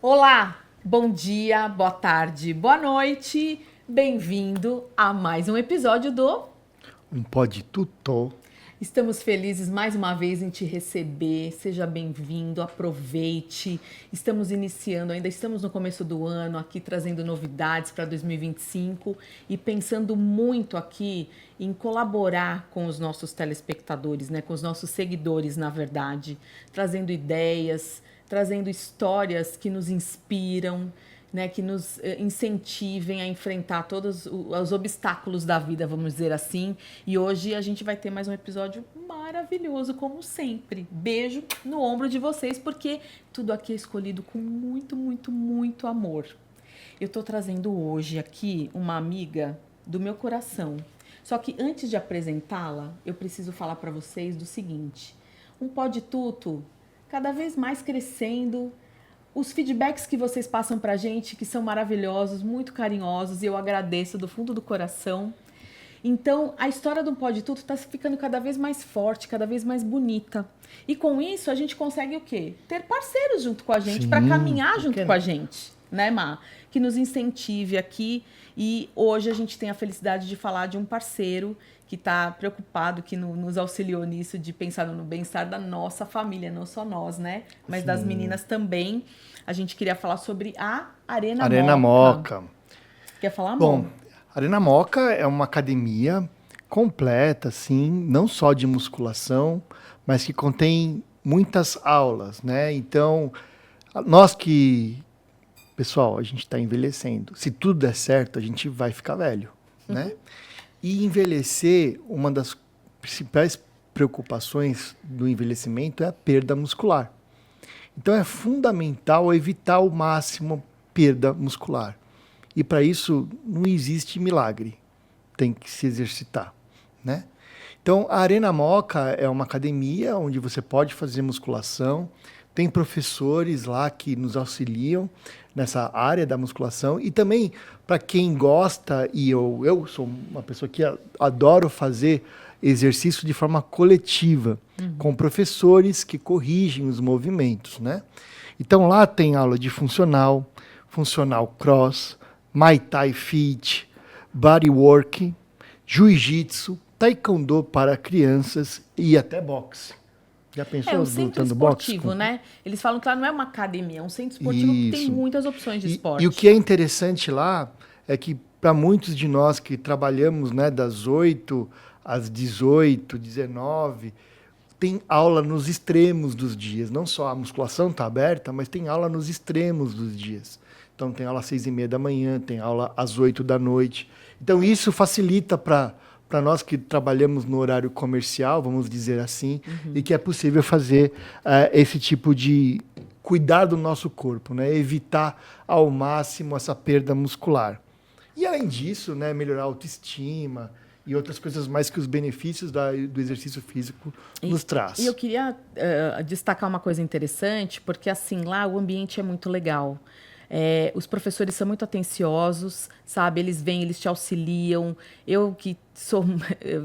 Olá, bom dia, boa tarde, boa noite. Bem-vindo a mais um episódio do Um pode tudo. Estamos felizes mais uma vez em te receber. Seja bem-vindo, aproveite. Estamos iniciando, ainda estamos no começo do ano, aqui trazendo novidades para 2025 e pensando muito aqui em colaborar com os nossos telespectadores, né, com os nossos seguidores, na verdade, trazendo ideias, trazendo histórias que nos inspiram, né, que nos incentivem a enfrentar todos os obstáculos da vida, vamos dizer assim. E hoje a gente vai ter mais um episódio maravilhoso, como sempre. Beijo no ombro de vocês, porque tudo aqui é escolhido com muito, muito, muito amor. Eu tô trazendo hoje aqui uma amiga do meu coração. Só que antes de apresentá-la, eu preciso falar para vocês do seguinte: um Pode Tudo cada vez mais crescendo. Os feedbacks que vocês passam pra gente, que são maravilhosos, muito carinhosos, e eu agradeço do fundo do coração. Então, a história do Pode Tudo está ficando cada vez mais forte, cada vez mais bonita. E com isso, a gente consegue o quê? Ter parceiros junto com a gente, para caminhar junto com a gente, né, Má? Que nos incentive aqui. E hoje a gente tem a felicidade de falar de um parceiro que está preocupado, que nos auxiliou nisso, de pensar no bem-estar da nossa família, não só nós, né? Mas das meninas também. A gente queria falar sobre a Arena Moca. Quer falar, amor? Bom, Arena Moca é uma academia completa, assim, não só de musculação, mas que contém muitas aulas, né? Então, pessoal, a gente está envelhecendo. Se tudo der certo, a gente vai ficar velho, né? E envelhecer, uma das principais preocupações do envelhecimento é a perda muscular. Então é fundamental evitar ao máximo perda muscular. E para isso não existe milagre, tem que se exercitar, né? Então a Arena Moca é uma academia onde você pode fazer musculação, tem professores lá que nos auxiliam nessa área da musculação e também para quem gosta, e eu sou uma pessoa que adoro fazer exercício de forma coletiva, com professores que corrigem os movimentos, né? Então lá tem aula de funcional cross, Muay Thai Fit, bodywork, jiu-jitsu, taekwondo para crianças e até boxe. Já pensou um centro lutando esportivo, boxe? né? Eles falam que lá não é uma academia, é um centro esportivo que tem muitas opções de esporte. E o que é interessante lá é que para muitos de nós que trabalhamos, né, das 8 às 18, 19, tem aula nos extremos dos dias. Não só a musculação está aberta, mas tem aula nos extremos dos dias. Então tem aula às 6:30 da manhã, tem aula às 8 da noite. Então isso facilita para nós que trabalhamos no horário comercial, vamos dizer assim, e que é possível fazer esse tipo de cuidar do nosso corpo, né? Evitar ao máximo essa perda muscular. E além disso, né, melhorar a autoestima e outras coisas mais que os benefícios do exercício físico nos traz. E eu queria destacar uma coisa interessante, porque assim, lá o ambiente é muito legal. Os professores são muito atenciosos, sabe? Eles vêm, eles te auxiliam. Eu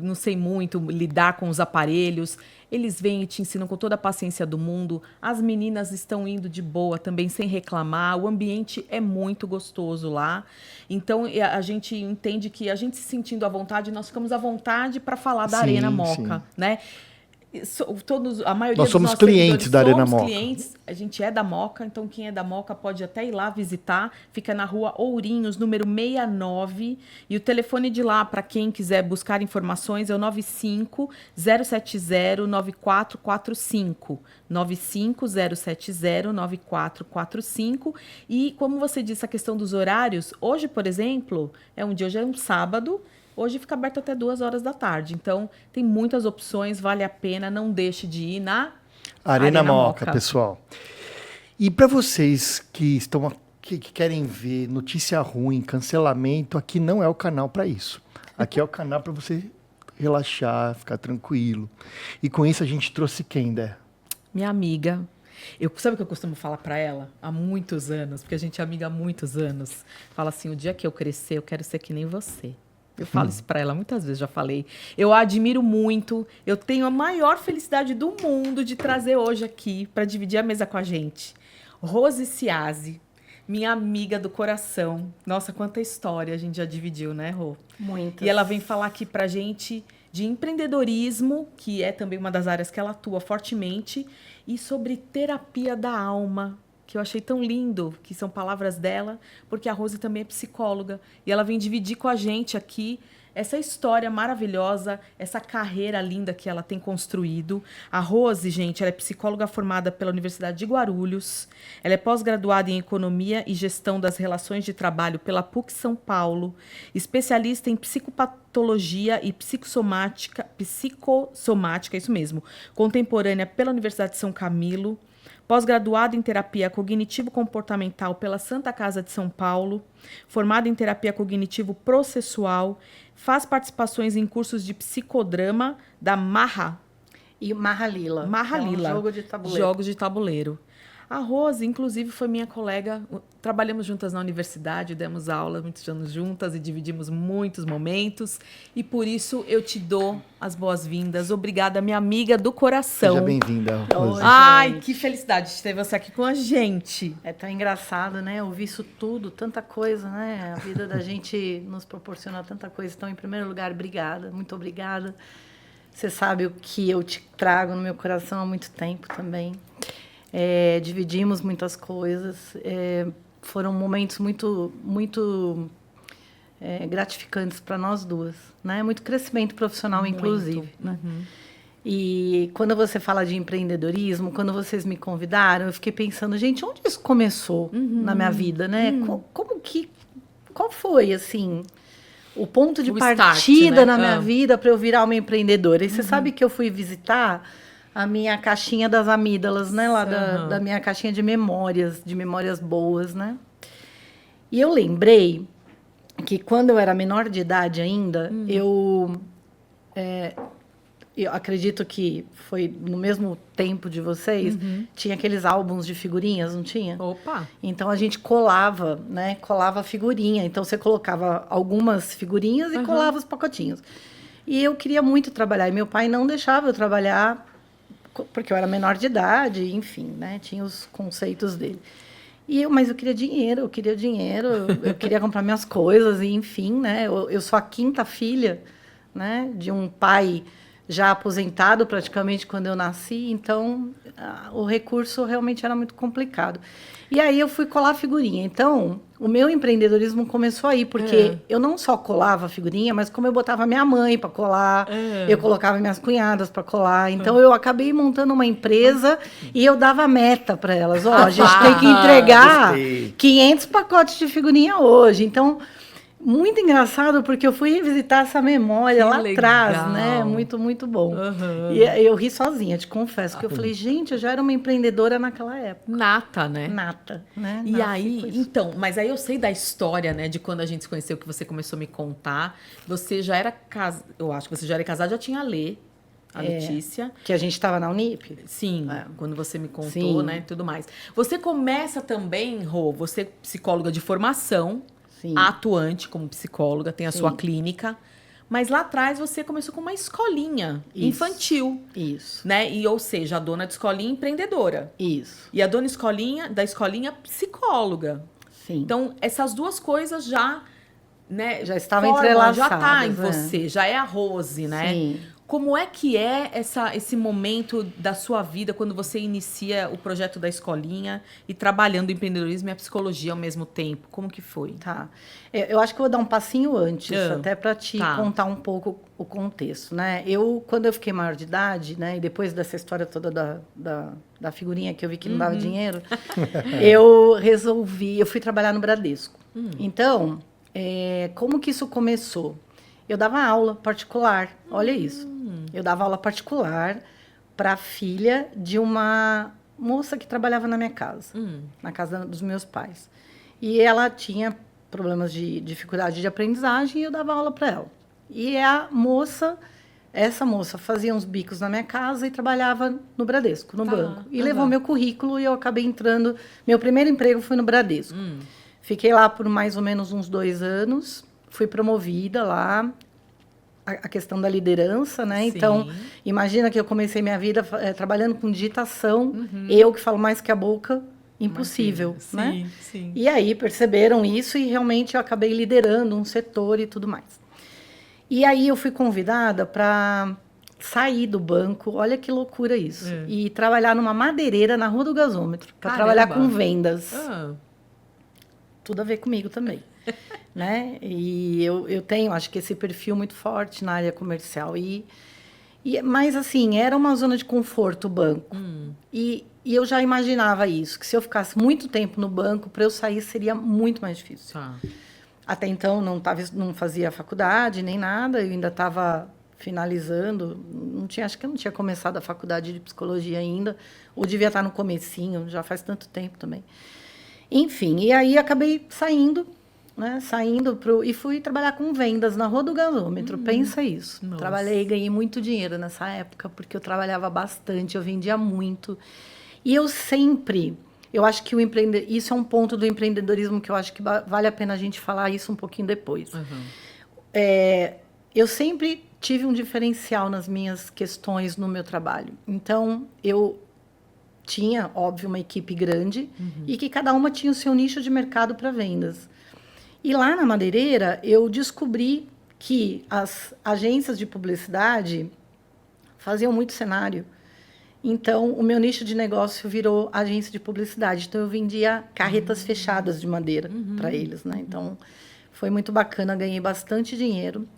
não sei muito lidar com os aparelhos, eles vêm e te ensinam com toda a paciência do mundo. As meninas estão indo de boa também, sem reclamar. O ambiente é muito gostoso lá. Então, a gente entende que a gente se sentindo à vontade, nós ficamos à vontade para falar da Arena Moca, né? A maioria nós somos clientes da Arena Moca. A gente é da Moca, então quem é da Moca pode até ir lá visitar. Fica na rua Ourinhos, número 69. E o telefone de lá, para quem quiser buscar informações, é o 95-070-9445. 95-070-9445. E como você disse, a questão dos horários, hoje, por exemplo, hoje é um sábado. Hoje fica aberto até 2 horas da tarde. Então, tem muitas opções, vale a pena. Não deixe de ir na Arena Moca, pessoal. E para vocês que querem ver notícia ruim, cancelamento, aqui não é o canal para isso. Aqui é o canal para você relaxar, ficar tranquilo. E com isso a gente trouxe quem, Dé? Minha amiga. Sabe o que eu costumo falar para ela? Há muitos anos, porque a gente é amiga há muitos anos. Fala assim, o dia que eu crescer, eu quero ser que nem você. Eu falo isso para ela muitas vezes, já falei. Eu a admiro muito. Eu tenho a maior felicidade do mundo de trazer hoje aqui para dividir a mesa com a gente Rose Ciazzi. minha amiga do coração. Nossa, quanta história a gente já dividiu, né, Rô? Muitas. E ela vem falar aqui pra gente de empreendedorismo, que é também uma das áreas que ela atua fortemente, e sobre terapia da alma, que eu achei tão lindo, que são palavras dela, porque a Rose também é psicóloga. E ela vem dividir com a gente aqui essa história maravilhosa, essa carreira linda que ela tem construído. A Rose, gente, ela é psicóloga formada pela Universidade de Guarulhos. Ela é pós-graduada em Economia e Gestão das Relações de Trabalho pela PUC São Paulo. Especialista em psicopatologia e psicossomática, isso mesmo, contemporânea pela Universidade de São Camilo. Pós-graduado em terapia cognitivo-comportamental pela Santa Casa de São Paulo, formado em terapia cognitivo-processual, faz participações em cursos de psicodrama da Marra. E Marralila. Marralila. É um jogo de tabuleiro. Jogos de tabuleiro. A Rose, inclusive, foi minha colega. Trabalhamos juntas na universidade, demos aula muitos anos juntas e dividimos muitos momentos. E por isso eu te dou as boas-vindas. Obrigada, minha amiga do coração. Seja bem-vinda, Rose. Ai, gente. que felicidade de ter você aqui com a gente. É tão engraçado, né? Ouvir isso tudo, tanta coisa, né? A vida da gente nos proporciona tanta coisa. Então, em primeiro lugar, obrigada, muito obrigada. Você sabe o que eu te trago no meu coração há muito tempo também. Dividimos muitas coisas. Foram momentos muito gratificantes para nós duas, né? Muito crescimento profissional, inclusive, né? E quando você fala de empreendedorismo, quando vocês me convidaram, eu fiquei pensando, gente, onde isso começou na minha vida, né? Qual foi, assim, o ponto de partida, start, né? na minha vida para eu virar uma empreendedora? E você sabe que eu fui visitar a minha caixinha das amígdalas, né? Lá da minha caixinha de memórias boas, né? E eu lembrei que quando eu era menor de idade ainda, eu acredito que foi no mesmo tempo de vocês, tinha aqueles álbuns de figurinhas, não tinha? Opa! Então a gente colava, né? Colava figurinha. Então você colocava algumas figurinhas e colava os pacotinhos. E eu queria muito trabalhar. E meu pai não deixava eu trabalhar porque eu era menor de idade, enfim, né? Tinha os conceitos dele. Mas eu queria dinheiro, eu queria comprar minhas coisas, e enfim, né? Eu sou a quinta filha, né? De um pai já aposentado praticamente quando eu nasci, então o recurso realmente era muito complicado. E aí eu fui colar figurinha. Então, o meu empreendedorismo começou aí, porque eu não só colava figurinha, mas como eu botava minha mãe para colar, eu colocava minhas cunhadas para colar. Então, eu acabei montando uma empresa e eu dava meta para elas. Ó, a gente tem que entregar 500 pacotes de figurinha hoje. Então, muito engraçado, porque eu fui revisitar essa memória lá atrás, né? Muito, muito bom. E eu ri sozinha, te confesso, porque eu falei, gente, eu já era uma empreendedora naquela época. Nata, né? Nata, né? E aí, então, mas aí eu sei da história, né? De quando a gente se conheceu, que você começou a me contar. Você já era casada, eu acho que você já era casada, já tinha a Letícia. Que a gente estava na Unip? Sim, quando você me contou, né? Tudo mais. Você começa também, Rô, você é psicóloga de formação. Sim. Atuante como psicóloga, tem a sua clínica. Mas lá atrás você começou com uma escolinha infantil. Isso. Né? Ou seja, a dona de escolinha empreendedora. Isso. E a dona da escolinha psicóloga. Sim. Então, essas duas coisas já... né, já estavam entrelaçadas. Já está em você, já é a Rose, né? Sim. Como é que é esse momento da sua vida quando você inicia o projeto da escolinha e trabalhando o empreendedorismo e a psicologia ao mesmo tempo? Como que foi? Tá. Eu acho que eu vou dar um passinho antes, até para te contar um pouco o contexto, né? Quando eu fiquei maior de idade, né? E depois dessa história toda da figurinha que eu vi que não dava dinheiro, eu fui trabalhar no Bradesco. Então, como que isso começou? Eu dava aula particular, olha isso. Eu dava aula particular para a filha de uma moça que trabalhava na minha casa, na casa dos meus pais. E ela tinha problemas de dificuldade de aprendizagem e eu dava aula para ela. E essa moça fazia uns bicos na minha casa e trabalhava no Bradesco, no banco. E levou meu currículo e eu acabei entrando. Meu primeiro emprego foi no Bradesco. Fiquei lá por mais ou menos uns 2 anos. Fui promovida lá, a questão da liderança, né? Sim. Então, imagina que eu comecei minha vida trabalhando com digitação, eu que falo mais que a boca, impossível, né? Sim, sim. E aí perceberam isso e realmente eu acabei liderando um setor e tudo mais. E aí eu fui convidada para sair do banco, olha que loucura isso, e trabalhar numa madeireira na Rua do Gasômetro, para trabalhar com vendas. Tudo a ver comigo também, né? E eu tenho, acho que esse perfil muito forte na área comercial. Mas, assim, era uma zona de conforto o banco. E eu já imaginava isso, que se eu ficasse muito tempo no banco, para eu sair seria muito mais difícil. Tá. Até então, não fazia faculdade nem nada, eu ainda estava finalizando, acho que eu não tinha começado a faculdade de psicologia ainda, ou devia estar no comecinho, já faz tanto tempo também. Enfim, e aí acabei saindo, né? E fui trabalhar com vendas na Rua do Gasômetro. Pensa isso. Nossa. Trabalhei e ganhei muito dinheiro nessa época, porque eu trabalhava bastante, eu vendia muito. E eu acho que isso é um ponto do empreendedorismo que eu acho que vale a pena a gente falar isso um pouquinho depois. Eu sempre tive um diferencial nas minhas questões no meu trabalho. Então, eu tinha, óbvio, uma equipe grande e que cada uma tinha o seu nicho de mercado para vendas. E lá na madeireira, eu descobri que as agências de publicidade faziam muito cenário. Então, o meu nicho de negócio virou agência de publicidade. Então, eu vendia carretas fechadas de madeira para eles, né? Então, foi muito bacana, ganhei bastante dinheiro.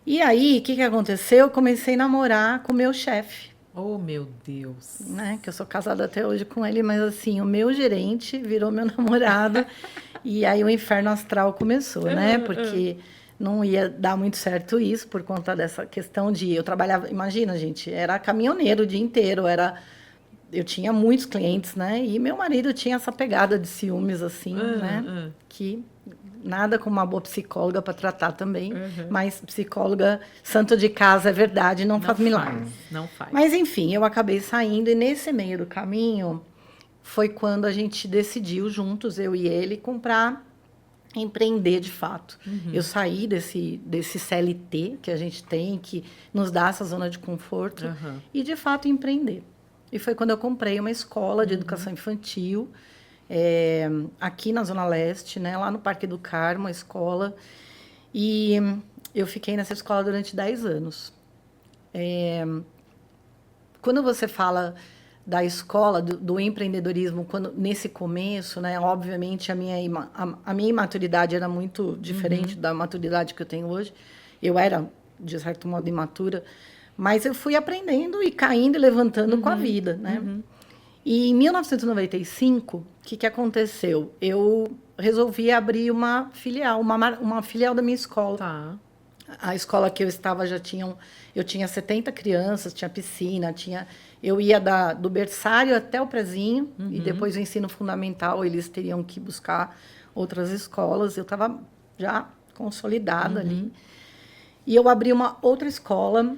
E aí, o que aconteceu? Eu comecei a namorar com o meu chefe. Oh, meu Deus. Né? Que eu sou casada até hoje com ele, mas assim, o meu gerente virou meu namorado. E aí o inferno astral começou, né? Porque não ia dar muito certo isso por conta dessa questão de... Eu trabalhava... Imagina, gente, era caminhoneiro o dia inteiro, eu tinha muitos clientes, né? E meu marido tinha essa pegada de ciúmes, assim, né? Que nada como uma boa psicóloga para tratar também. Mas psicóloga, santo de casa, é verdade, não faz milagre. Não faz. Mas, enfim, eu acabei saindo. E nesse meio do caminho, foi quando a gente decidiu juntos, eu e ele, empreender de fato. Eu saí desse CLT que a gente tem, que nos dá essa zona de conforto, e, de fato, empreender. E foi quando eu comprei uma escola de educação infantil, aqui na Zona Leste, né, lá no Parque do Carmo, uma escola. E eu fiquei nessa escola durante 10 anos. Quando você fala da escola, do empreendedorismo, nesse começo, né, obviamente, a minha imaturidade era muito diferente da maturidade que eu tenho hoje. Eu era, de certo modo, imatura, mas eu fui aprendendo e caindo e levantando com a vida, né? E em 1995, o que aconteceu? Eu resolvi abrir uma filial, uma filial da minha escola. Tá. A escola que eu estava eu tinha 70 crianças, tinha piscina, eu ia do berçário até o prezinho, e depois o ensino fundamental eles teriam que buscar outras escolas. Eu estava já consolidada ali. E eu abri uma outra escola,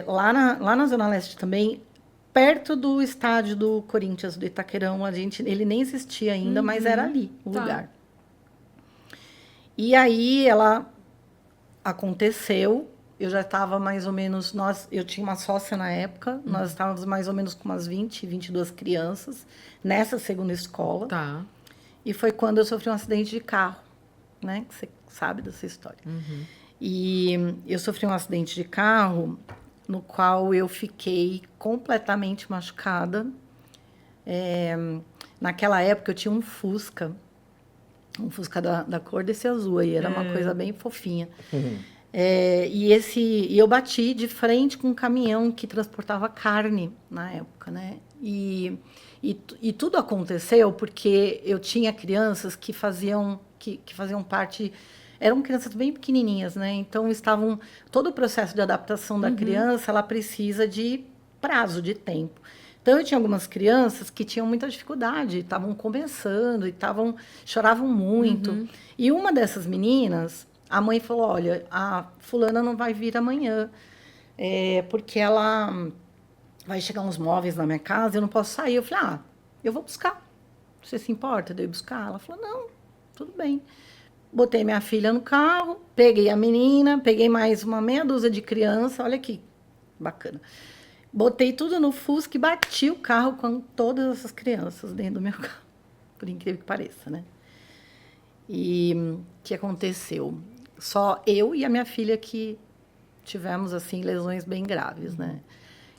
lá na Zona Leste também, perto do estádio do Corinthians, do Itaquerão. Ele nem existia ainda, mas era ali o lugar. E aí ela aconteceu, eu já estava mais ou menos... Eu tinha uma sócia na época, nós estávamos mais ou menos com umas 22 crianças nessa segunda escola. Tá. E foi quando eu sofri um acidente de carro, né? Que você sabe dessa história. E eu sofri um acidente de carro no qual eu fiquei completamente machucada. Naquela época, eu tinha um Fusca da cor desse azul aí, era uma coisa bem fofinha. E eu bati de frente com um caminhão que transportava carne na época, né? E tudo aconteceu porque eu tinha crianças que faziam parte... Eram crianças bem pequenininhas, né? Então, todo o processo de adaptação da criança, ela precisa de prazo, de tempo. Então, eu tinha algumas crianças que tinham muita dificuldade, estavam começando, choravam muito. E uma dessas meninas, a mãe falou, olha, a fulana não vai vir amanhã, porque ela vai chegar uns móveis na minha casa, eu não posso sair. Eu falei, eu vou buscar. Você se importa de eu ir buscar? Ela falou, não, tudo bem. Botei minha filha no carro, peguei a menina, peguei mais uma meia dúzia de criança, olha que bacana. Botei tudo no Fusca e bati o carro com todas essas crianças dentro do meu carro. Por incrível que pareça, né? E o que aconteceu? Só eu e a minha filha que tivemos, assim, lesões bem graves, né?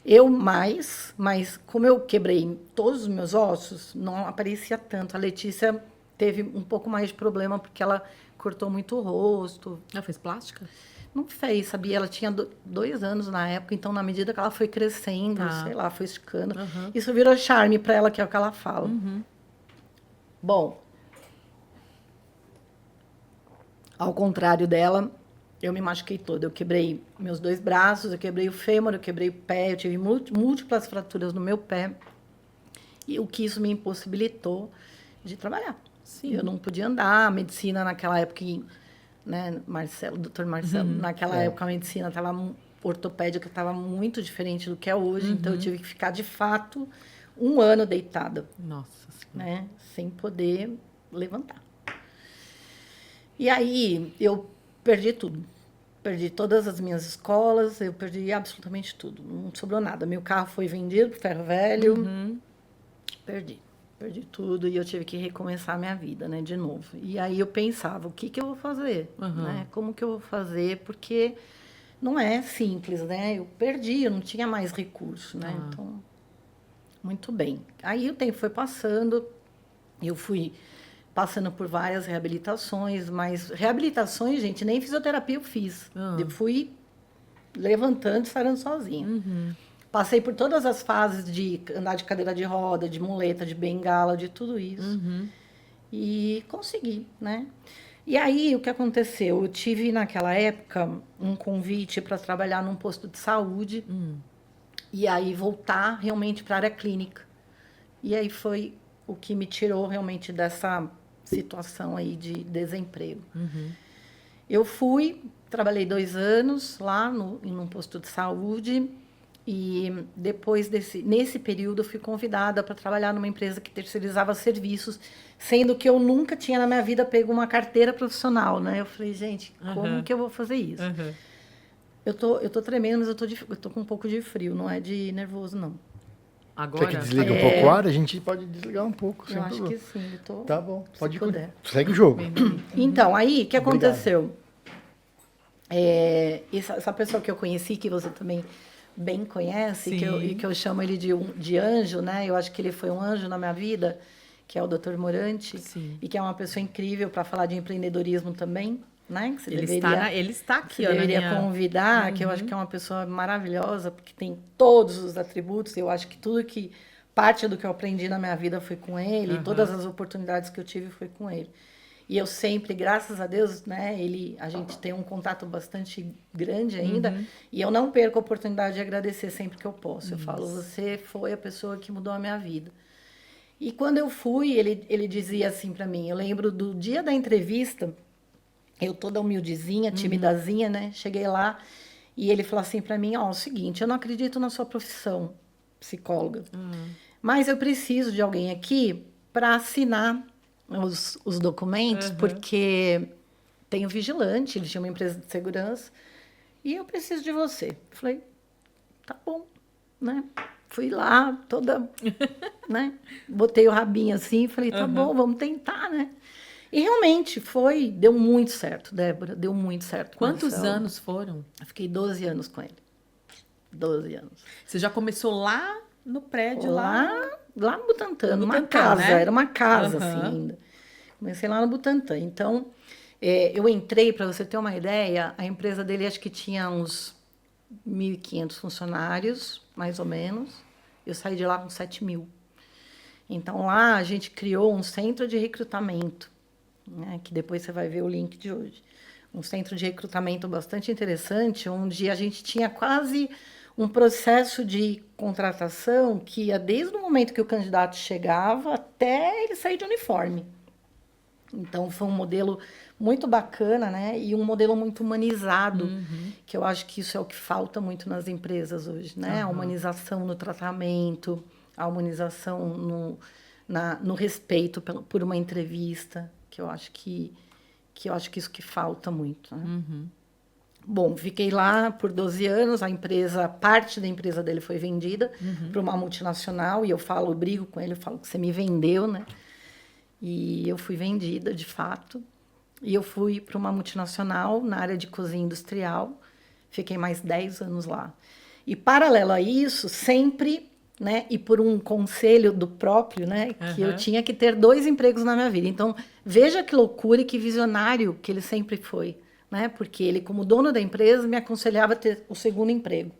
Eu mais, mas como eu quebrei todos os meus ossos, não aparecia tanto. A Letícia teve um pouco mais de problema porque ela cortou muito o rosto. Ela fez plástica? Não fez, sabia? Ela tinha 2 anos na época, então, na medida que ela foi crescendo, sei lá, foi esticando. Isso virou charme para ela, que é o que ela fala. Bom, ao contrário dela, eu me machuquei toda. Eu quebrei meus 2 braços, eu quebrei o fêmur, eu quebrei o pé, eu tive múltiplas fraturas no meu pé. E o que isso me impossibilitou de trabalhar. Sim. Eu não podia andar, a medicina naquela época, né, doutor Marcelo, naquela época a medicina ortopédica estava muito diferente do que é hoje, então eu tive que ficar, de fato, 1 ano deitada. Nossa Senhora. Né, sem poder levantar. E aí, eu perdi tudo. Perdi todas as minhas escolas, eu perdi absolutamente tudo. Não sobrou nada. Meu carro foi vendido para o ferro velho. Perdi tudo e eu tive que recomeçar a minha vida, né, de novo. E aí eu pensava, o que eu vou fazer? Né? Como que eu vou fazer? Porque não é simples, né? Eu perdi, eu não tinha mais recurso, né? Então, muito bem. Aí o tempo foi passando, eu fui passando por várias reabilitações, mas reabilitações, gente, nem fisioterapia eu fiz. Eu fui levantando e sarando sozinha. Passei por todas as fases de andar de cadeira de roda, de muleta, de bengala, de tudo isso. E consegui, né? E aí, o que aconteceu? Eu tive, naquela época, um convite para trabalhar num posto de saúde. E aí, voltar realmente para a área clínica. E aí, foi o que me tirou realmente dessa situação aí de desemprego. Eu fui, trabalhei 2 anos lá num posto de saúde. E depois nesse período, eu fui convidada para trabalhar numa empresa que terceirizava serviços, sendo que eu nunca tinha na minha vida pego uma carteira profissional, né? Eu falei, gente, como que eu vou fazer isso? Eu tô tremendo, mas eu tô com um pouco de frio, não é de nervoso, não. Agora? Quer que desliga um pouco o ar? A gente pode desligar um pouco. Eu acho que sim. Eu tô, tá bom, pode puder. Segue o jogo. Então, aí, o que aconteceu? Essa pessoa que eu conheci, que você também bem conhece, que eu chamo ele de anjo, né? Eu acho que ele foi um anjo na minha vida, que é o Dr. Morante, e que é uma pessoa incrível para falar de empreendedorismo também, né? Que ele está aqui, você deveria convidar, que eu acho que é uma pessoa maravilhosa, porque tem todos os atributos. Eu acho que parte do que eu aprendi na minha vida foi com ele, todas as oportunidades que eu tive foi com ele. E eu sempre, graças a Deus, né, a gente tem um contato bastante grande ainda, e eu não perco a oportunidade de agradecer sempre que eu posso. Eu falo, você foi a pessoa que mudou a minha vida. E quando eu fui, ele dizia assim para mim, eu lembro do dia da entrevista, eu toda humildezinha, timidazinha, né, cheguei lá, e ele falou assim para mim, ó, é o seguinte, eu não acredito na sua profissão, psicóloga, mas eu preciso de alguém aqui para assinar os documentos, porque tem o vigilante, ele tinha uma empresa de segurança, e eu preciso de você. Eu falei, tá bom, né? Fui lá, toda, né? Botei o rabinho assim, falei, tá bom, vamos tentar, né? E realmente deu muito certo, Débora, deu muito certo. Quantos anos foram? Eu fiquei 12 anos com ele. 12 anos. Você já começou lá no prédio? Lá no Butantã, numa casa, né? Era uma casa assim ainda. Comecei lá no Butantã. Então, eu entrei, para você ter uma ideia, a empresa dele acho que tinha uns 1.500 funcionários, mais ou menos. Eu saí de lá com 7.000. Então, lá a gente criou um centro de recrutamento, né? Que depois você vai ver o link de hoje. Um centro de recrutamento bastante interessante, onde a gente tinha quase um processo de contratação que ia desde o momento que o candidato chegava até ele sair de uniforme. Então, foi um modelo muito bacana, né? E um modelo muito humanizado, que eu acho que isso é o que falta muito nas empresas hoje, né? A humanização no tratamento, a humanização no respeito por uma entrevista, que eu acho que isso que falta muito, né? Bom, fiquei lá por 12 anos, parte da empresa dele foi vendida para uma multinacional, e eu brigo com ele, eu falo que você me vendeu, né? E eu fui vendida, de fato, e eu fui para uma multinacional na área de cozinha industrial, fiquei mais 10 anos lá. E paralelo a isso, sempre, né, e por um conselho do próprio, né, que eu tinha que ter 2 empregos na minha vida. Então, veja que loucura e que visionário que ele sempre foi, né? Porque ele, como dono da empresa, me aconselhava a ter o segundo emprego,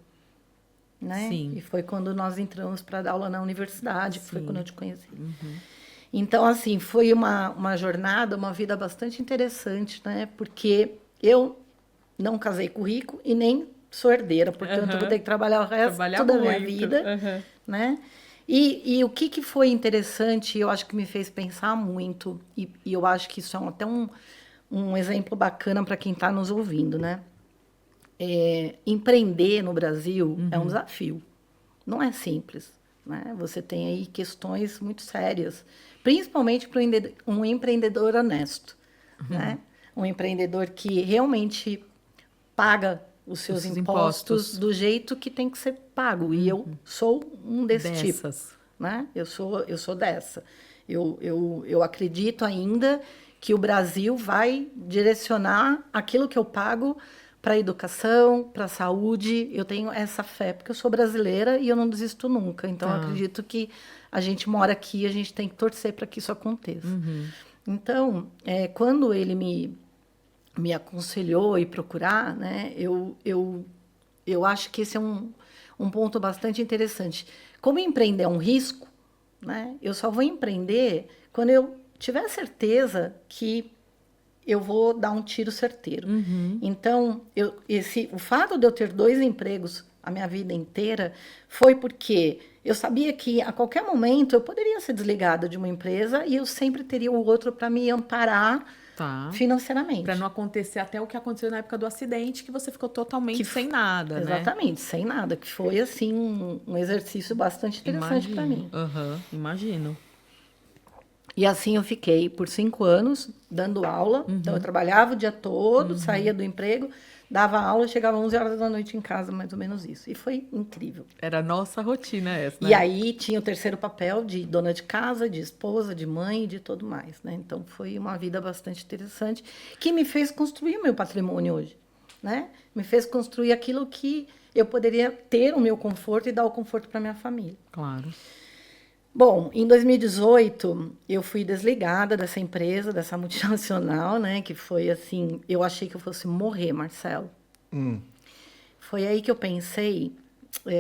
né? Sim. E foi quando nós entramos para dar aula na universidade, que foi Sim. quando eu te conheci. Então, assim, foi uma jornada, uma vida bastante interessante, né? Porque eu não casei com rico e nem sou herdeira, portanto, eu vou ter que trabalhar o resto da minha vida, né? E o que foi interessante, eu acho que me fez pensar muito, e eu acho que isso é até um exemplo bacana para quem está nos ouvindo, né? Empreender no Brasil é um desafio. Não é simples, né? Você tem aí questões muito sérias, principalmente para um empreendedor honesto, né? Um empreendedor que realmente paga os seus impostos do jeito que tem que ser pago. E eu sou um desse tipo, né? Eu sou dessa. Eu acredito ainda que o Brasil vai direcionar aquilo que eu pago para a educação, para a saúde. Eu tenho essa fé, porque eu sou brasileira e eu não desisto nunca. Então, eu acredito que a gente mora aqui e a gente tem que torcer para que isso aconteça. Então, quando ele me aconselhou e procurar, né, eu acho que esse é um ponto bastante interessante. Como empreender é um risco, né, eu só vou empreender quando eu tiver certeza que eu vou dar um tiro certeiro. Então, o fato de eu ter 2 empregos a minha vida inteira foi porque eu sabia que a qualquer momento eu poderia ser desligada de uma empresa e eu sempre teria o outro para me amparar financeiramente. Para não acontecer até o que aconteceu na época do acidente, que você ficou totalmente sem nada, né? Exatamente, sem nada, que foi assim um exercício bastante interessante para mim. Imagino. E assim eu fiquei por 5 anos dando aula. Então eu trabalhava o dia todo, saía do emprego, dava aula, chegava 11 horas da noite em casa, mais ou menos isso. E foi incrível. Era a nossa rotina essa, né? E aí tinha o terceiro papel de dona de casa, de esposa, de mãe e de tudo mais, né? Então foi uma vida bastante interessante que me fez construir o meu patrimônio hoje, né? Me fez construir aquilo que eu poderia ter o meu conforto e dar o conforto para minha família. Claro. Bom, em 2018, eu fui desligada dessa empresa, dessa multinacional, né? Que foi assim, eu achei que eu fosse morrer, Marcelo. Foi aí que eu pensei,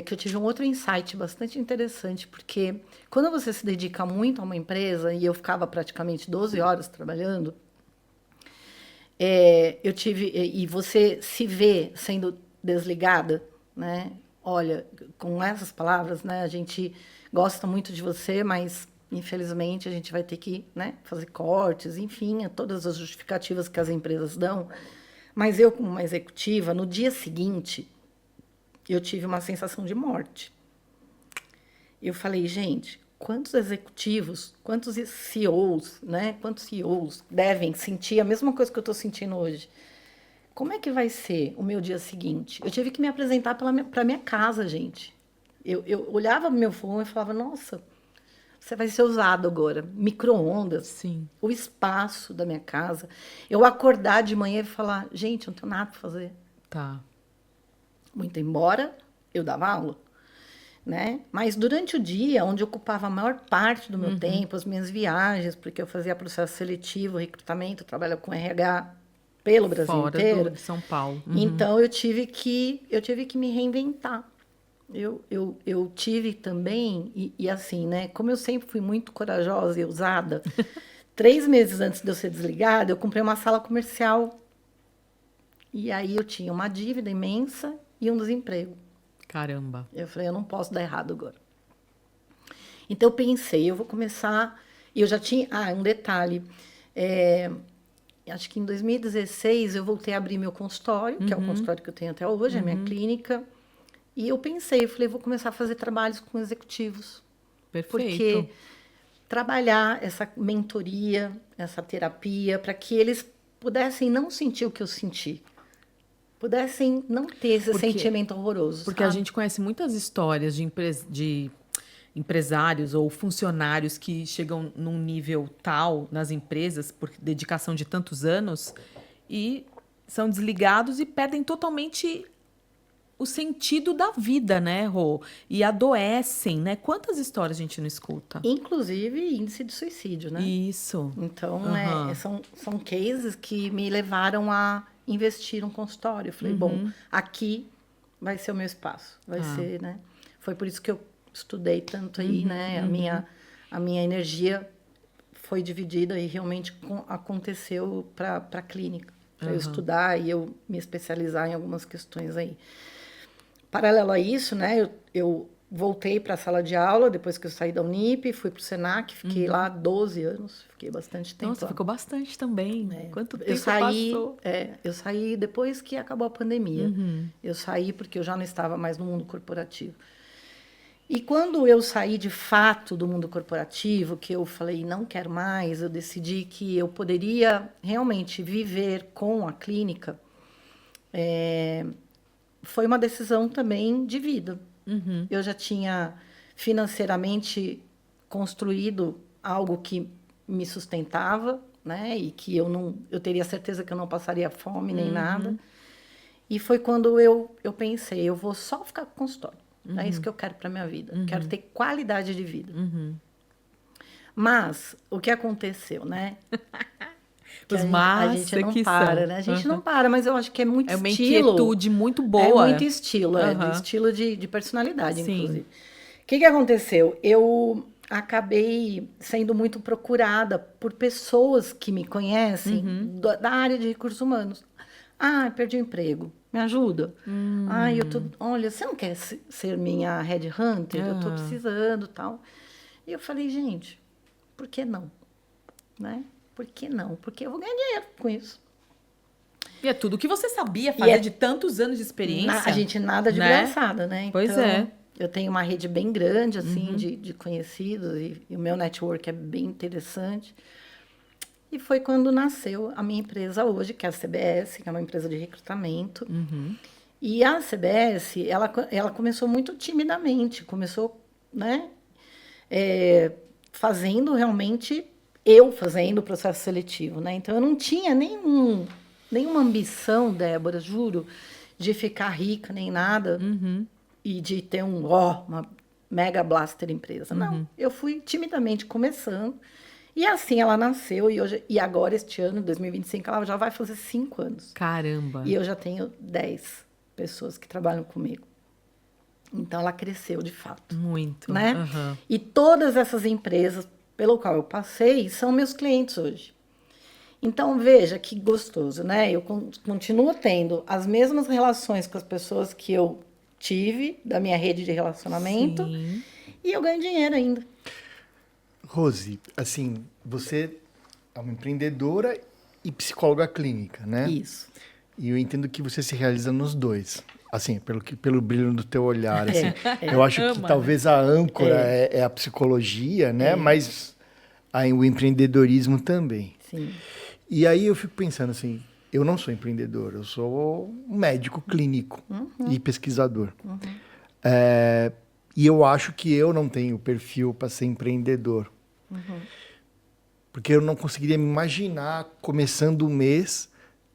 que eu tive um outro insight bastante interessante, porque quando você se dedica muito a uma empresa, e eu ficava praticamente 12 horas trabalhando, e você se vê sendo desligada, né? Olha, com essas palavras, né? A gente gosta muito de você, mas infelizmente a gente vai ter que, né, fazer cortes, enfim, todas as justificativas que as empresas dão. Mas eu, como uma executiva, no dia seguinte, eu tive uma sensação de morte. Eu falei, gente, quantos executivos, quantos CEOs, né, quantos CEOs devem sentir a mesma coisa que eu estou sentindo hoje? Como é que vai ser o meu dia seguinte? Eu tive que me apresentar para minha casa, gente. Eu olhava no meu fone e falava, nossa, você vai ser usado agora. Micro-ondas, Sim. O espaço da minha casa. Eu acordar de manhã e falar, gente, eu não tenho nada para fazer. Tá. Muito embora eu dava aula, né? Mas durante o dia, onde eu ocupava a maior parte do meu tempo, as minhas viagens, porque eu fazia processo seletivo, recrutamento, trabalho com RH pelo Brasil inteiro. De São Paulo. Então, eu tive que me reinventar. Eu tive também, e assim, né? Como eu sempre fui muito corajosa e ousada, 3 meses antes de eu ser desligada, eu comprei uma sala comercial. E aí eu tinha uma dívida imensa e um desemprego. Caramba. Eu falei, eu não posso dar errado agora. Então eu pensei, eu vou começar... E eu já tinha... um detalhe. Acho que em 2016 eu voltei a abrir meu consultório, que é o consultório que eu tenho até hoje, é a minha clínica. E eu pensei, eu falei, vou começar a fazer trabalhos com executivos. Perfeito. Porque trabalhar essa mentoria, essa terapia, para que eles pudessem não sentir o que eu senti. pudessem não ter esse sentimento horroroso. Porque a gente conhece muitas histórias de empresários ou funcionários que chegam num nível tal nas empresas por dedicação de tantos anos e são desligados e perdem totalmente o sentido da vida, né, Rô? E adoecem, né? Quantas histórias a gente não escuta? Inclusive índice de suicídio, né? Isso. Então, são cases que me levaram a investir um consultório. Eu falei, bom, aqui vai ser o meu espaço. Vai ser, né? Foi por isso que eu estudei tanto aí, né? A minha energia foi dividida e realmente aconteceu para a clínica. Para eu estudar e eu me especializar em algumas questões aí. Paralelo a isso, né, eu voltei para a sala de aula depois que eu saí da Unip, fui para o Senac, fiquei lá 12 anos, fiquei bastante tempo. Nossa, ficou bastante também. Quanto tempo passou? Eu saí depois que acabou a pandemia. Eu saí porque eu já não estava mais no mundo corporativo. E quando eu saí de fato do mundo corporativo, que eu falei, não quero mais, eu decidi que eu poderia realmente viver com a clínica, foi uma decisão também de vida. Eu já tinha financeiramente construído algo que me sustentava, né? E que eu teria certeza que eu não passaria fome nem nada. E foi quando eu pensei, eu vou só ficar com o consultório. É isso que eu quero para minha vida. Quero ter qualidade de vida. Mas o que aconteceu, né? Os a gente não para, né? A gente não para, mas eu acho que é muito estilo. É uma inquietude muito boa. É muito estilo, do estilo de personalidade, inclusive. O que aconteceu? Eu acabei sendo muito procurada por pessoas que me conhecem da área de recursos humanos. Ah, perdi o emprego. Me ajuda? Olha, você não quer ser minha headhunter? Eu tô precisando, tal. E eu falei, gente, por que não? Né? Por que não? Porque eu vou ganhar dinheiro com isso. E é tudo que você sabia fazer de tantos anos de experiência. A gente nada de braçada, né? Pois então, eu tenho uma rede bem grande, assim, de conhecidos. E o meu network é bem interessante. E foi quando nasceu a minha empresa hoje, que é a CBS, que é uma empresa de recrutamento. E a CBS, ela começou muito timidamente. Começou, né? Fazendo realmente... Eu fazendo o processo seletivo, né? Então, eu não tinha nenhuma ambição, Débora, juro, de ficar rica nem nada e de ter uma mega blaster empresa. Não, eu fui timidamente começando e assim ela nasceu e agora, este ano, 2025, ela já vai fazer 5 anos. Caramba! E eu já tenho 10 pessoas que trabalham comigo. Então, ela cresceu de fato. Muito. Né? E todas essas empresas pelo qual eu passei, são meus clientes hoje. Então, veja que gostoso, né? Eu continuo tendo as mesmas relações com as pessoas que eu tive, da minha rede de relacionamento, e eu ganho dinheiro ainda. Rose, assim, você é uma empreendedora e psicóloga clínica, né? Isso. E eu entendo que você se realiza nos dois. Assim, pelo brilho do teu olhar, assim. Eu acho que talvez a âncora é a psicologia, né? Mas o empreendedorismo também. Sim. E aí eu fico pensando assim, eu não sou empreendedor, eu sou um médico clínico e pesquisador. E eu acho que eu não tenho perfil para ser empreendedor. Porque eu não conseguiria me imaginar começando o mês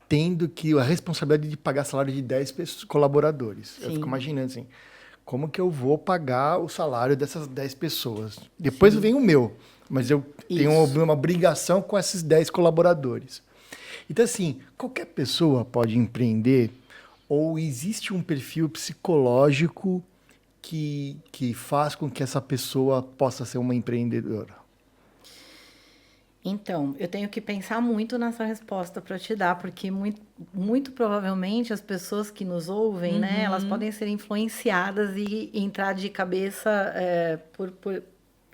tendo que a responsabilidade de pagar salário de 10 colaboradores. Eu fico imaginando assim, como que eu vou pagar o salário dessas 10 pessoas? Depois vem o meu, mas eu tenho uma obrigação com esses 10 colaboradores. Então, assim, qualquer pessoa pode empreender ou existe um perfil psicológico que faz com que essa pessoa possa ser uma empreendedora? Então, eu tenho que pensar muito nessa resposta para te dar, porque muito provavelmente as pessoas que nos ouvem, né, elas podem ser influenciadas e entrar de cabeça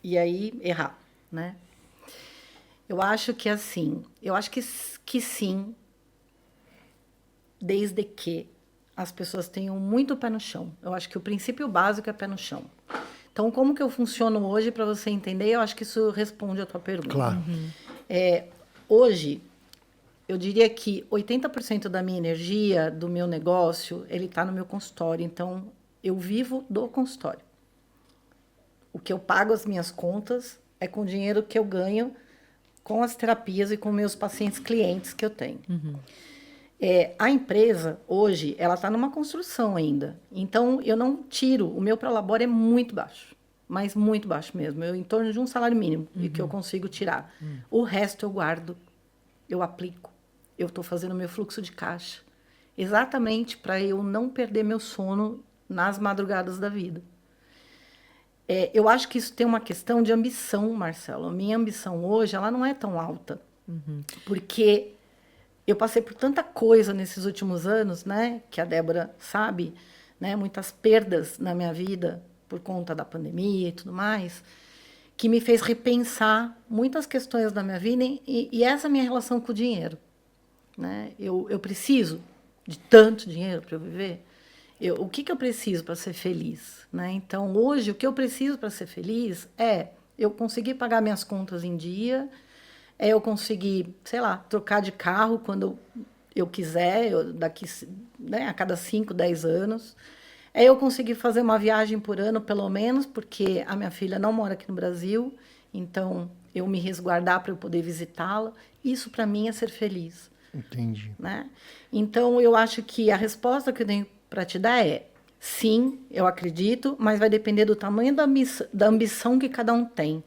e aí errar, né? Eu acho que assim, que sim, desde que as pessoas tenham muito pé no chão. Eu acho que o princípio básico é pé no chão. Então, como que eu funciono hoje, para você entender, eu acho que isso responde a tua pergunta. Claro. Hoje, eu diria que 80% da minha energia, do meu negócio, ele está no meu consultório. Então, eu vivo do consultório. O que eu pago as minhas contas é com o dinheiro que eu ganho com as terapias e com meus pacientes clientes que eu tenho. A empresa, hoje, ela está numa construção ainda. Então, eu não tiro. O meu prolabore é muito baixo. Mas muito baixo mesmo. Em torno de um salário mínimo que eu consigo tirar. O resto eu guardo, eu aplico. Eu estou fazendo meu fluxo de caixa. Exatamente para eu não perder meu sono nas madrugadas da vida. Eu acho que isso tem uma questão de ambição, Marcelo. A minha ambição hoje, ela não é tão alta. Porque eu passei por tanta coisa nesses últimos anos, né? Que a Débora sabe, né? Muitas perdas na minha vida por conta da pandemia e tudo mais, que me fez repensar muitas questões da minha vida e essa minha relação com o dinheiro. Né? Eu preciso de tanto dinheiro para eu viver? O que eu preciso para ser feliz? Né? Então, hoje, o que eu preciso para ser feliz é eu conseguir pagar minhas contas em dia, é eu conseguir, sei lá, trocar de carro quando eu quiser, né, a cada 5, 10 anos. É eu conseguir fazer uma viagem por ano, pelo menos, porque a minha filha não mora aqui no Brasil, então eu me resguardar para eu poder visitá-la. Isso, para mim, é ser feliz. Entendi. Né? Então, eu acho que a resposta que eu tenho para te dar é sim, eu acredito, mas vai depender do tamanho da ambição que cada um tem.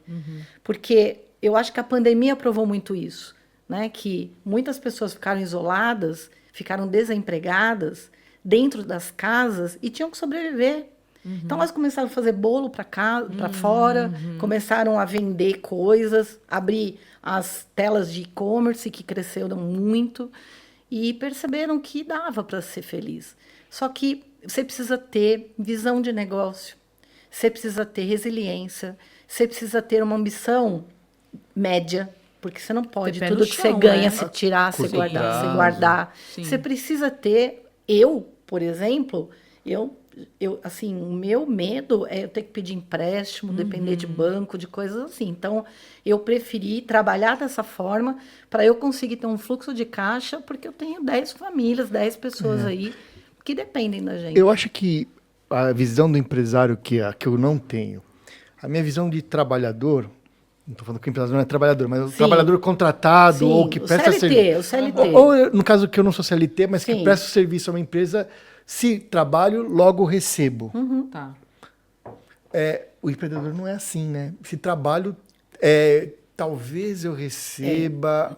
Porque eu acho que a pandemia provou muito isso, né? Que muitas pessoas ficaram isoladas, ficaram desempregadas dentro das casas e tinham que sobreviver. Então, elas começaram a fazer bolo para fora, começaram a vender coisas, abrir as telas de e-commerce, que cresceram muito, e perceberam que dava para ser feliz. Só que você precisa ter visão de negócio, você precisa ter resiliência, você precisa ter uma ambição média, porque você não pode tudo que você ganha, se tirar, se guardar. Você precisa ter... por exemplo, assim, o meu medo é eu ter que pedir empréstimo, depender de banco, de coisas assim. Então, eu preferi trabalhar dessa forma para eu conseguir ter um fluxo de caixa, porque eu tenho 10 famílias, 10 pessoas aí que dependem da gente. Eu acho que a visão do empresário que eu não tenho, a minha visão de trabalhador, não estou falando que o empresário não é trabalhador, mas o trabalhador contratado ou que presta serviço. O CLT. Ou, no caso que eu não sou CLT, mas que presta serviço a uma empresa, se trabalho, logo recebo. Tá. O empreendedor não é assim, né? Se trabalho, talvez eu receba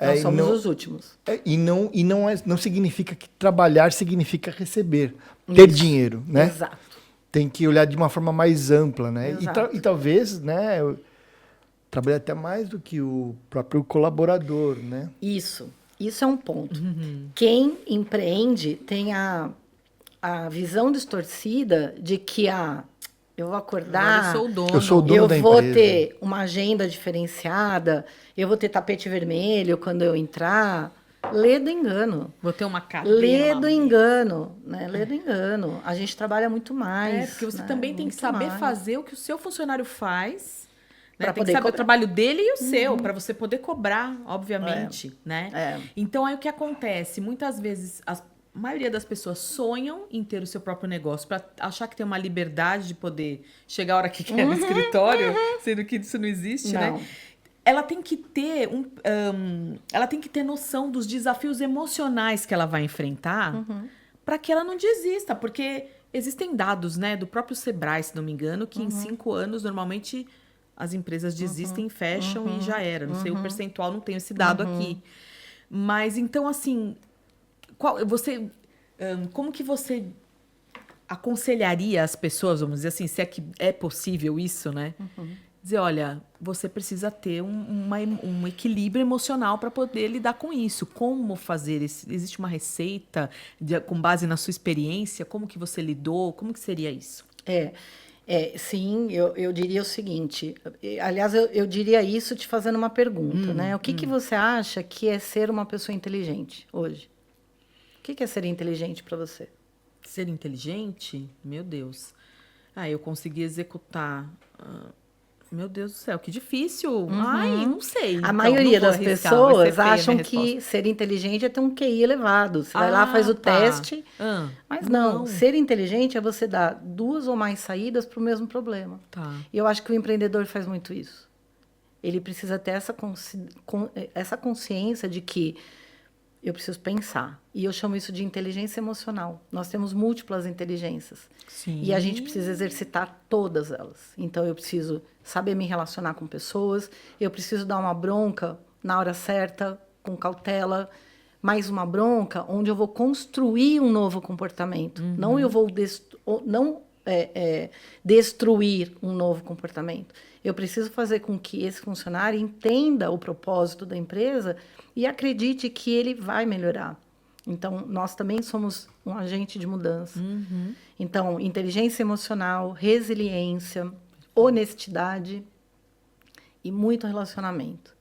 Nós somos os últimos. E não significa que trabalhar significa receber, ter dinheiro, né? Exato. Tem que olhar de uma forma mais ampla, né? Exato. E talvez, né, eu trabalhe até mais do que o próprio colaborador, né? Isso é um ponto. Quem empreende tem a visão distorcida de que eu vou acordar, eu sou o dono da empresa. Eu vou ter uma agenda diferenciada, eu vou ter tapete vermelho quando eu entrar. Lê do engano. Vou ter uma cadeira. Lê do engano, né? Lê do engano. A gente trabalha muito mais. Porque você né? também tem que saber fazer o que o seu funcionário faz. Né? Tem que saber cobrar. o trabalho dele e o seu, para você poder cobrar, obviamente. Né? Então, aí o que acontece? Muitas vezes, a maioria das pessoas sonham em ter o seu próprio negócio, para achar que tem uma liberdade de poder chegar a hora que quer no escritório, sendo que isso não existe, né? Ela tem que ter ela tem que ter noção dos desafios emocionais que ela vai enfrentar para que ela não desista, porque existem dados, né, do próprio Sebrae, se não me engano, que em 5 anos, normalmente, as empresas desistem, fecham e já era. Não sei o percentual, não tenho esse dado aqui. Mas, então, assim, como que você aconselharia as pessoas, vamos dizer assim, se é que é possível isso, né? Dizer, olha, você precisa ter um equilíbrio emocional para poder lidar com isso. Como fazer isso? Existe uma receita com base na sua experiência? Como que você lidou? Como que seria isso? Sim, eu diria o seguinte. Aliás, eu diria isso te fazendo uma pergunta, né? O que você acha que é ser uma pessoa inteligente hoje? O que é ser inteligente para você? Ser inteligente? Meu Deus. Eu consegui executar Meu Deus do céu, que difícil. Ai, não sei. A Então, maioria não vou das arriscar, vai ser pessoas feia a acham minha que resposta. ser inteligente é ter um QI elevado. Você vai lá, faz o tá. teste. Ah, Mas não, ser inteligente é você dar 2 ou mais saídas para o mesmo problema. Tá. E eu acho que o empreendedor faz muito isso. Ele precisa ter essa consciência de que eu preciso pensar. E eu chamo isso de inteligência emocional. Nós temos múltiplas inteligências. Sim. E a gente precisa exercitar todas elas. Então, eu preciso saber me relacionar com pessoas, eu preciso dar uma bronca na hora certa, com cautela, mais uma bronca onde eu vou construir um novo comportamento. Não eu vou destruir um novo comportamento. Eu preciso fazer com que esse funcionário entenda o propósito da empresa e acredite que ele vai melhorar. Então, nós também somos um agente de mudança. Então, inteligência emocional, resiliência, honestidade e muito relacionamento.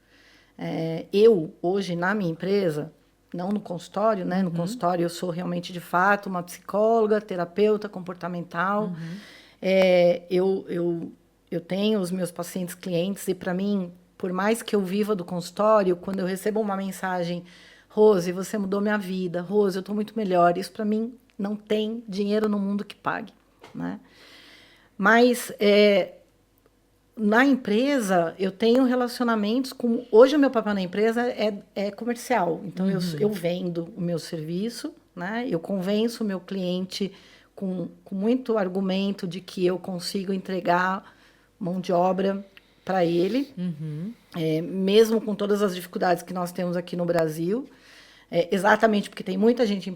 Eu, hoje, na minha empresa, não no consultório, né? No consultório eu sou realmente, de fato, uma psicóloga, terapeuta comportamental. Eu tenho os meus pacientes clientes e, para mim, por mais que eu viva do consultório, quando eu recebo uma mensagem, Rose, você mudou minha vida, Rose, eu estou muito melhor, isso para mim não tem dinheiro no mundo que pague, né? Mas na empresa eu tenho relacionamentos com... Hoje o meu papel na empresa é comercial, então eu vendo o meu serviço, né? Eu convenço o meu cliente com muito argumento de que eu consigo entregar mão de obra para ele, mesmo com todas as dificuldades que nós temos aqui no Brasil, exatamente porque tem muita gente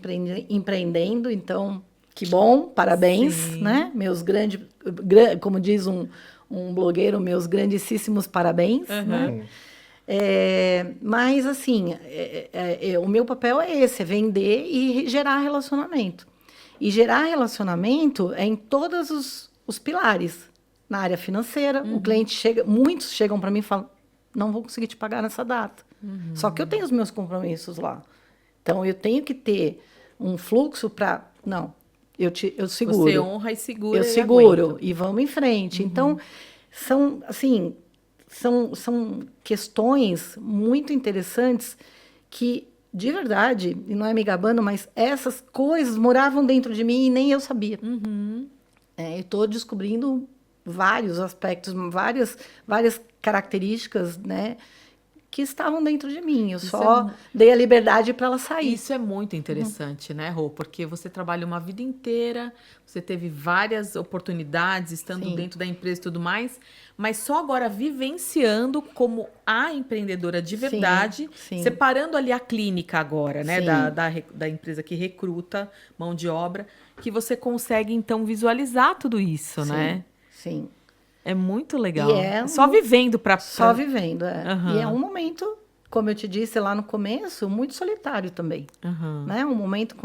empreendendo, então, que bom, parabéns, Sim. né? Meus como diz um blogueiro, meus grandíssimos parabéns, né? Mas, assim, o meu papel é esse, é vender e gerar relacionamento. E gerar relacionamento é em todos os pilares. Na área financeira, o cliente muitos chegam para mim e falam, não vou conseguir te pagar nessa data. Só que eu tenho os meus compromissos lá. Então, eu tenho que ter um fluxo para... Não, eu seguro. Você honra e segura. Eu seguro e vamos em frente. Então, são questões muito interessantes que, de verdade, e não é me gabando, mas essas coisas moravam dentro de mim e nem eu sabia. Eu estou descobrindo vários aspectos, várias características, né, que estavam dentro de mim. Eu só dei a liberdade para ela sair. Isso é muito interessante, né, Rô? Porque você trabalha uma vida inteira, você teve várias oportunidades estando dentro da empresa e tudo mais, mas só agora vivenciando como a empreendedora de verdade, separando ali a clínica agora, né, da empresa que recruta mão de obra, que você consegue, então, visualizar tudo isso, né? Sim. É muito legal. E só vivendo para... Só vivendo, E é um momento, como eu te disse lá no começo, muito solitário também. Né? Um momento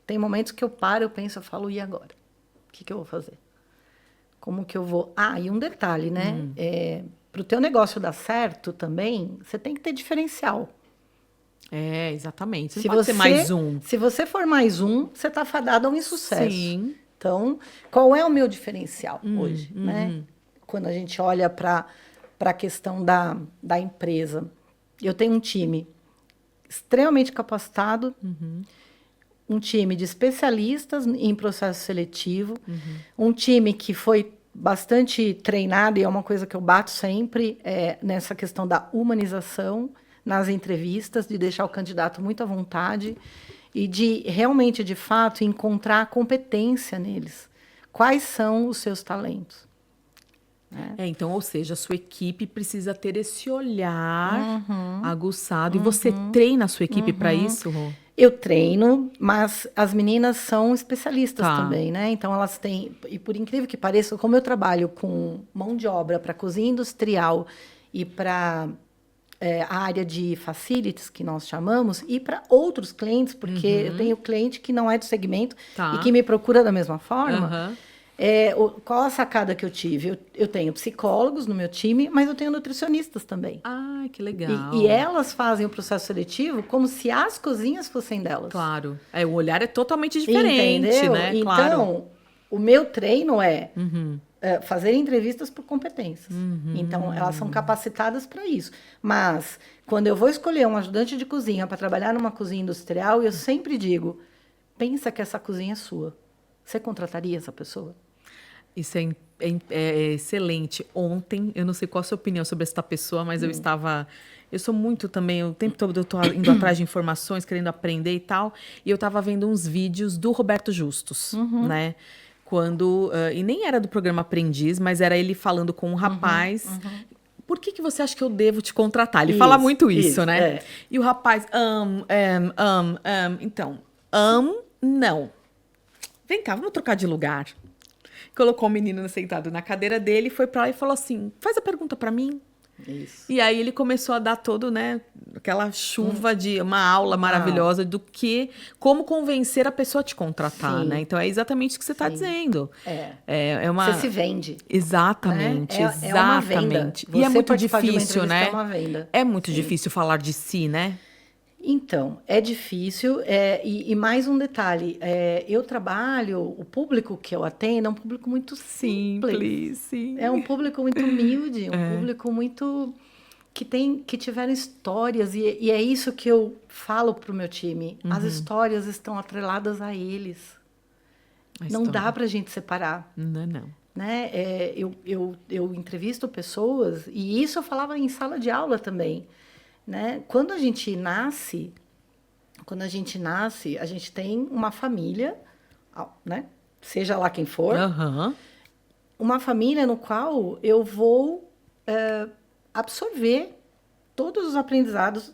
tem momentos que eu paro, eu penso, eu falo, e agora? O que eu vou fazer? Como que eu vou... e um detalhe, né? Para o teu negócio dar certo também, você tem que ter diferencial. Exatamente. Você não pode ser mais um. Se você for mais um, você está fadado a um insucesso. Sim. Então, qual é o meu diferencial hoje, né? Quando a gente olha para a questão da empresa. Eu tenho um time extremamente capacitado, um time de especialistas em processo seletivo, um time que foi bastante treinado, e é uma coisa que eu bato sempre, nessa questão da humanização nas entrevistas, de deixar o candidato muito à vontade e de realmente, de fato, encontrar competência neles. Quais são os seus talentos? Então, ou seja, a sua equipe precisa ter esse olhar aguçado. E você treina a sua equipe para isso, Rô? Eu treino, mas as meninas são especialistas também, né? Então, elas têm... E por incrível que pareça, como eu trabalho com mão de obra para cozinha industrial e para a área de facilities, que nós chamamos, e para outros clientes, porque eu tenho cliente que não é do segmento e que me procura da mesma forma... qual a sacada que eu tive? Eu tenho psicólogos no meu time, mas eu tenho nutricionistas também. Que legal. E elas fazem o processo seletivo como se as cozinhas fossem delas. Claro. O olhar é totalmente diferente, entendeu? né? Então, claro. O meu treino é fazer entrevistas por competências. Então, elas são capacitadas para isso. Mas, quando eu vou escolher um ajudante de cozinha para trabalhar numa cozinha industrial, eu sempre digo, pensa que essa cozinha é sua. Você contrataria essa pessoa? Isso é excelente. Ontem, eu não sei qual a sua opinião sobre essa pessoa, mas eu sou muito também, o tempo todo eu tô indo atrás de informações, querendo aprender e tal, e eu estava vendo uns vídeos do Roberto Justus, né? Quando, e nem era do programa Aprendiz, mas era ele falando com um rapaz. Por que você acha que eu devo te contratar? Ele fala muito isso, né? É. E o rapaz, então, não. Vem cá, vamos trocar de lugar. Colocou o menino sentado na cadeira dele, foi pra lá e falou assim, faz a pergunta pra mim. Isso. E aí ele começou a dar todo, né, aquela chuva de uma aula maravilhosa do que, como convencer a pessoa a te contratar, Sim. né? Então é exatamente o que você está dizendo. É uma... Você se vende. Exatamente, né? É uma venda. exatamente. E é Você muito participar de uma difícil, entrevista né? É uma venda. É muito difícil falar de si, né? Então, é difícil. E mais um detalhe. Eu trabalho, o público que eu atendo é um público muito simples. Sim. É um público muito humilde, um público muito... que tiveram histórias. E é isso que eu falo para o meu time. As histórias estão atreladas a eles. Não dá para a gente separar. Não. Né? Eu entrevisto pessoas, e isso eu falava em sala de aula também. Né? Quando a gente nasce, a gente tem uma família, né? Seja lá quem for, uma família no qual eu vou absorver todos os aprendizados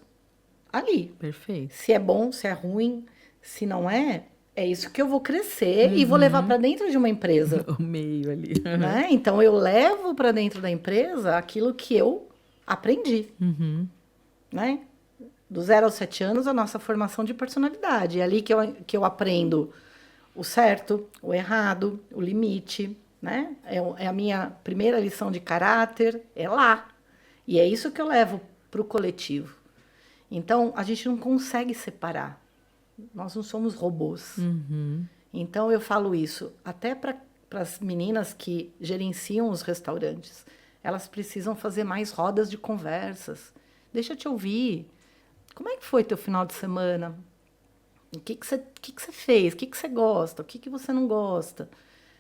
ali. Perfeito. Se é bom, se é ruim, se não é isso que eu vou crescer e vou levar para dentro de uma empresa. O meio ali. Né? Então, eu levo para dentro da empresa aquilo que eu aprendi. Né? Do 0 aos 7 anos, a nossa formação de personalidade. É ali que eu aprendo o certo, o errado, o limite. Né? É a minha primeira lição de caráter, é lá. E é isso que eu levo para o coletivo. Então, a gente não consegue separar. Nós não somos robôs. Então, eu falo isso até para as meninas que gerenciam os restaurantes. Elas precisam fazer mais rodas de conversas. Deixa eu te ouvir. Como é que foi teu final de semana? O que você fez? O que você gosta? O que você não gosta?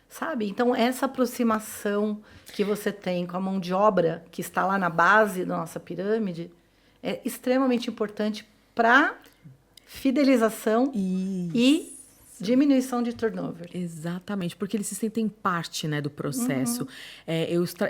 Sabe? Então, essa aproximação que você tem com a mão de obra, que está lá na base da nossa pirâmide, é extremamente importante para fidelização e diminuição de turnover. Exatamente, porque eles se sentem parte, né, do processo.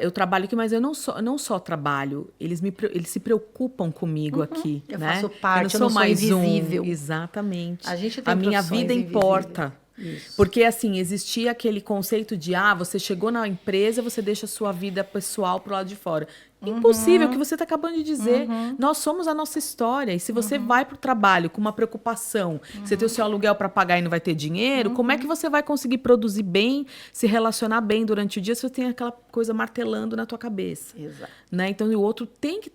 Eu trabalho aqui, mas eu não só trabalho, eles se preocupam comigo aqui. Eu né? faço parte, eu não sou mais invisível. Exatamente. A gente tem a minha profissões vida invisíveis. importa. Isso. Porque, assim, existia aquele conceito de, você chegou na empresa, você deixa a sua vida pessoal pro lado de fora. Impossível, o que você está acabando de dizer. Nós somos a nossa história. E se você vai pro trabalho com uma preocupação, você tem o seu aluguel para pagar e não vai ter dinheiro, como é que você vai conseguir produzir bem, se relacionar bem durante o dia, se você tem aquela coisa martelando na tua cabeça? Exato. Né? Então, o outro tem que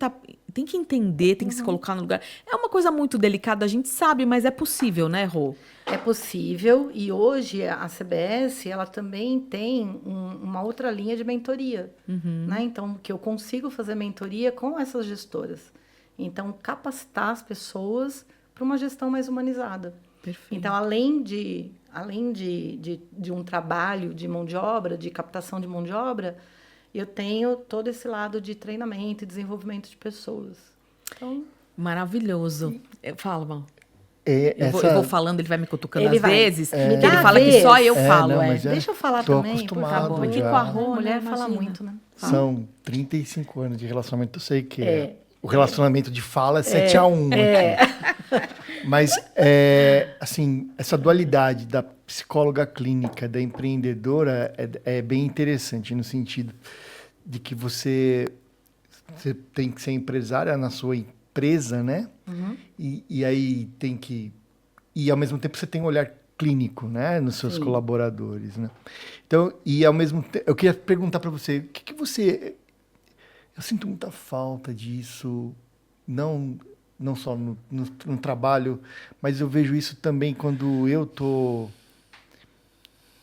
entender, tem que se colocar no lugar. É uma coisa muito delicada, a gente sabe, mas é possível, né, Rô? É possível, e hoje a CBS ela também tem uma outra linha de mentoria. Né? Então, que eu consigo fazer mentoria com essas gestoras. Então, capacitar as pessoas para uma gestão mais humanizada. Perfeito. Então, além de um trabalho de mão de obra, de captação de mão de obra, eu tenho todo esse lado de treinamento e desenvolvimento de pessoas. Então, maravilhoso. Fala, Mal. Eu vou falando, ele vai me cutucando Ele às vai. vezes. Me Ele dá fala vez. que só eu falo. Não, mas Deixa eu falar tô também, por acostumado favor. já. Aqui com a Rô, Mulher né, fala imagina. muito, né? São 35 anos de relacionamento, eu sei que o relacionamento de fala é 7-1. Mas, assim, essa dualidade da psicóloga clínica, da empreendedora, é bem interessante, no sentido de que você tem que ser empresária na sua empresa, né? E aí tem que... E, ao mesmo tempo, você tem um olhar clínico, né? Nos seus colaboradores, né? Então, e ao mesmo tempo... Eu queria perguntar para você, o que você... Eu sinto muita falta disso, não só no trabalho, mas eu vejo isso também quando eu tô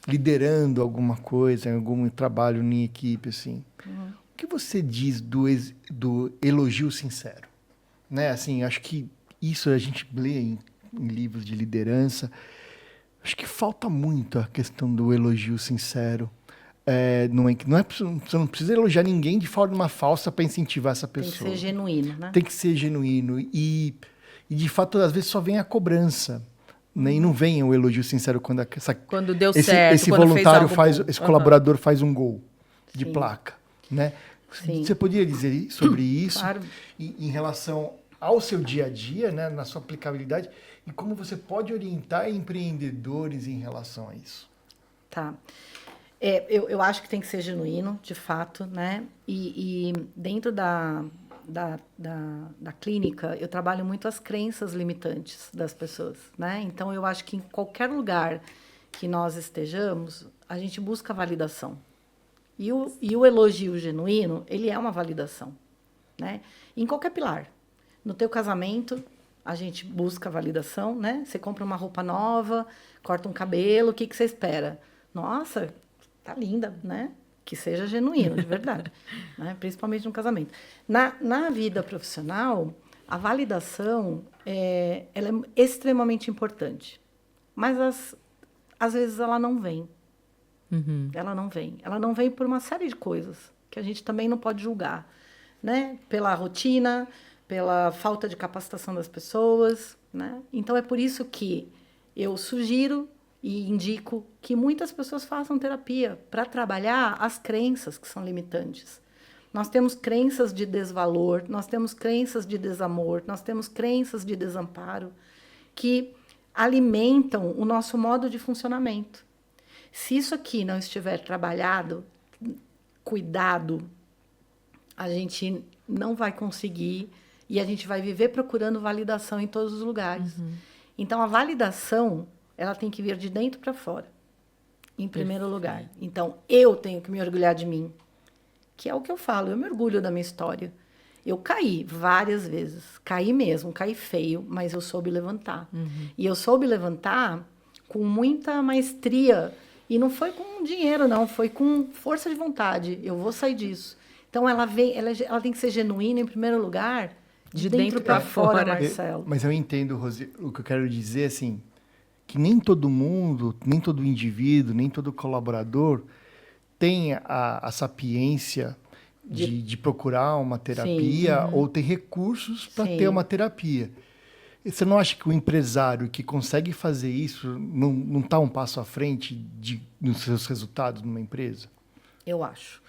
liderando alguma coisa, algum trabalho em equipe, assim. O que você diz do elogio sincero? Né? Assim, acho que isso a gente lê em livros de liderança. Acho que falta muito a questão do elogio sincero. Você não precisa elogiar ninguém de forma falsa para incentivar essa pessoa. Tem que ser genuíno, né? Tem que ser genuíno. E de fato, às vezes só vem a cobrança. Né? E não vem o elogio sincero quando deu certo, esse quando voluntário fez algo esse colaborador faz um gol de Sim. placa. Né? Sim. Você poderia dizer sobre isso Claro. em relação ao seu dia a dia, né? Na sua aplicabilidade, e como você pode orientar empreendedores em relação a isso? Tá. Eu acho que tem que ser genuíno, de fato, né? E dentro da clínica, eu trabalho muito as crenças limitantes das pessoas, né? Então, eu acho que em qualquer lugar que nós estejamos, a gente busca validação. E o elogio genuíno, ele é uma validação, né? Em qualquer pilar. No teu casamento, a gente busca validação, né? Você compra uma roupa nova, corta um cabelo, o que você espera? Nossa, tá linda, né? Que seja genuíno, de verdade. Né? Principalmente no casamento. Na vida profissional, a validação ela é extremamente importante. Mas, às vezes, ela não vem. Ela não vem. Ela não vem por uma série de coisas que a gente também não pode julgar. Né? Pela rotina, pela falta de capacitação das pessoas. Né? Então, é por isso que eu sugiro e indico que muitas pessoas façam terapia para trabalhar as crenças que são limitantes. Nós temos crenças de desvalor, nós temos crenças de desamor, nós temos crenças de desamparo que alimentam o nosso modo de funcionamento. Se isso aqui não estiver trabalhado, cuidado, a gente não vai conseguir e a gente vai viver procurando validação em todos os lugares. Então, a validação ela tem que vir de dentro para fora, em primeiro lugar. Então, eu tenho que me orgulhar de mim, que é o que eu falo, eu me orgulho da minha história. Eu caí várias vezes, caí mesmo, caí feio, mas eu soube levantar. E eu soube levantar com muita maestria, e não foi com dinheiro, não, foi com força de vontade. Eu vou sair disso. Então, ela tem que ser genuína, em primeiro lugar, de dentro para fora, Marcelo. Mas eu entendo, Rosi, o que eu quero dizer, assim, que nem todo mundo, nem todo indivíduo, nem todo colaborador tem a sapiência de procurar uma terapia ou ter recursos para ter uma terapia. E você não acha que o empresário que consegue fazer isso não está um passo à frente nos seus resultados numa empresa? Eu acho.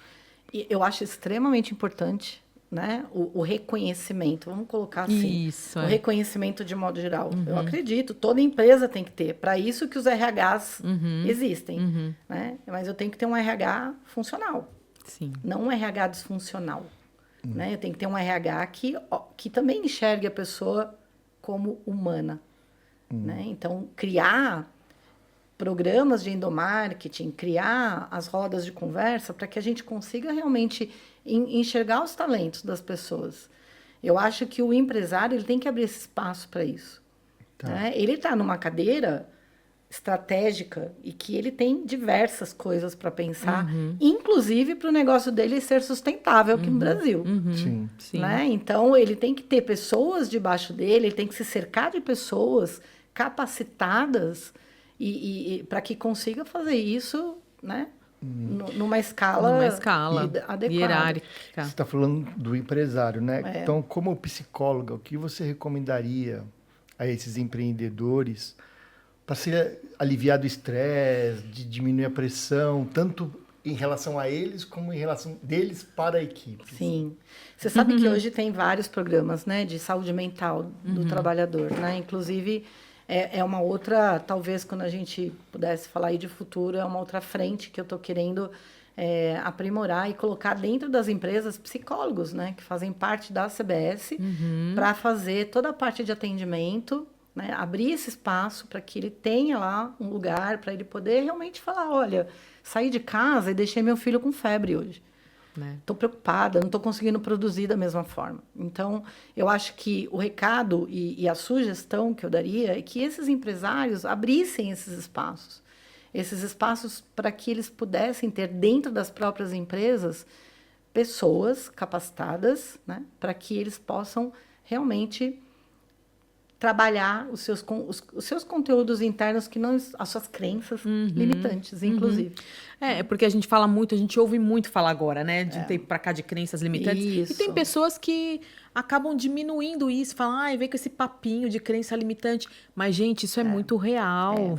E eu acho extremamente importante, né, o reconhecimento, vamos colocar assim, isso, o reconhecimento de modo geral. Eu acredito, toda empresa tem que ter, para isso que os RHs existem, né? Mas eu tenho que ter um RH funcional, não um RH disfuncional, né? Eu tenho que ter um RH que também enxergue a pessoa como humana, né? Então, criar programas de endomarketing, criar as rodas de conversa para que a gente consiga realmente enxergar os talentos das pessoas. Eu acho que o empresário ele tem que abrir esse espaço para isso. Tá. Né? Ele está numa cadeira estratégica e que ele tem diversas coisas para pensar, inclusive para o negócio dele ser sustentável aqui no Brasil. Sim. Né? Então, ele tem que ter pessoas debaixo dele, ele tem que se cercar de pessoas capacitadas e para que consiga fazer isso, né? Numa escala adequada. Hierárquica. Você está falando do empresário, né? Então, como psicóloga, o que você recomendaria a esses empreendedores para ser aliviado o estresse, de diminuir a pressão, tanto em relação a eles como em relação deles para a equipe? Sim. Você sabe que hoje tem vários programas, né, de saúde mental do trabalhador, né? Inclusive é uma outra, talvez quando a gente pudesse falar aí de futuro, é uma outra frente que eu estou querendo aprimorar e colocar dentro das empresas psicólogos, né, que fazem parte da CBS, para fazer toda a parte de atendimento, né, abrir esse espaço para que ele tenha lá um lugar para ele poder realmente falar, olha, saí de casa e deixei meu filho com febre hoje. Estou preocupada, não estou conseguindo produzir da mesma forma. Então, eu acho que o recado e a sugestão que eu daria é que esses empresários abrissem esses espaços. esses espaços para que eles pudessem ter dentro das próprias empresas pessoas capacitadas, né, para que eles possam realmente trabalhar os seus conteúdos internos, que não as suas crenças limitantes, inclusive. É, porque a gente fala muito, a gente ouve muito falar agora, né? De um tempo pra cá de crenças limitantes. Isso. E tem pessoas que acabam diminuindo isso, falam, ai, vem com esse papinho de crença limitante. Mas, gente, isso é muito real.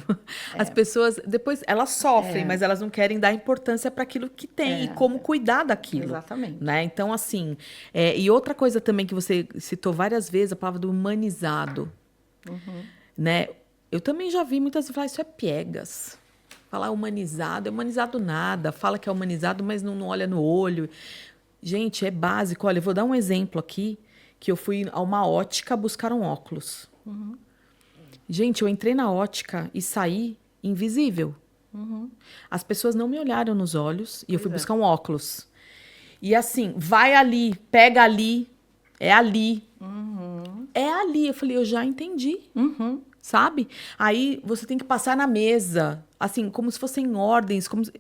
As pessoas, depois, elas sofrem, mas elas não querem dar importância para aquilo que tem e como cuidar daquilo. Exatamente. Né? Então, assim, e outra coisa também que você citou várias vezes, a palavra do humanizado. Né? Eu também já vi muitas vezes falar, isso é piegas. Falar humanizado, é humanizado nada. Fala que é humanizado, mas não olha no olho. Gente, é básico. Olha, eu vou dar um exemplo aqui, que eu fui a uma ótica buscar um óculos. Gente, eu entrei na ótica e saí invisível. As pessoas não me olharam nos olhos e eu fui buscar um óculos. E assim, vai ali, pega ali, é ali. É ali. Eu falei, eu já entendi. Sabe? Aí você tem que passar na mesa, assim, como se fossem ordens, como se...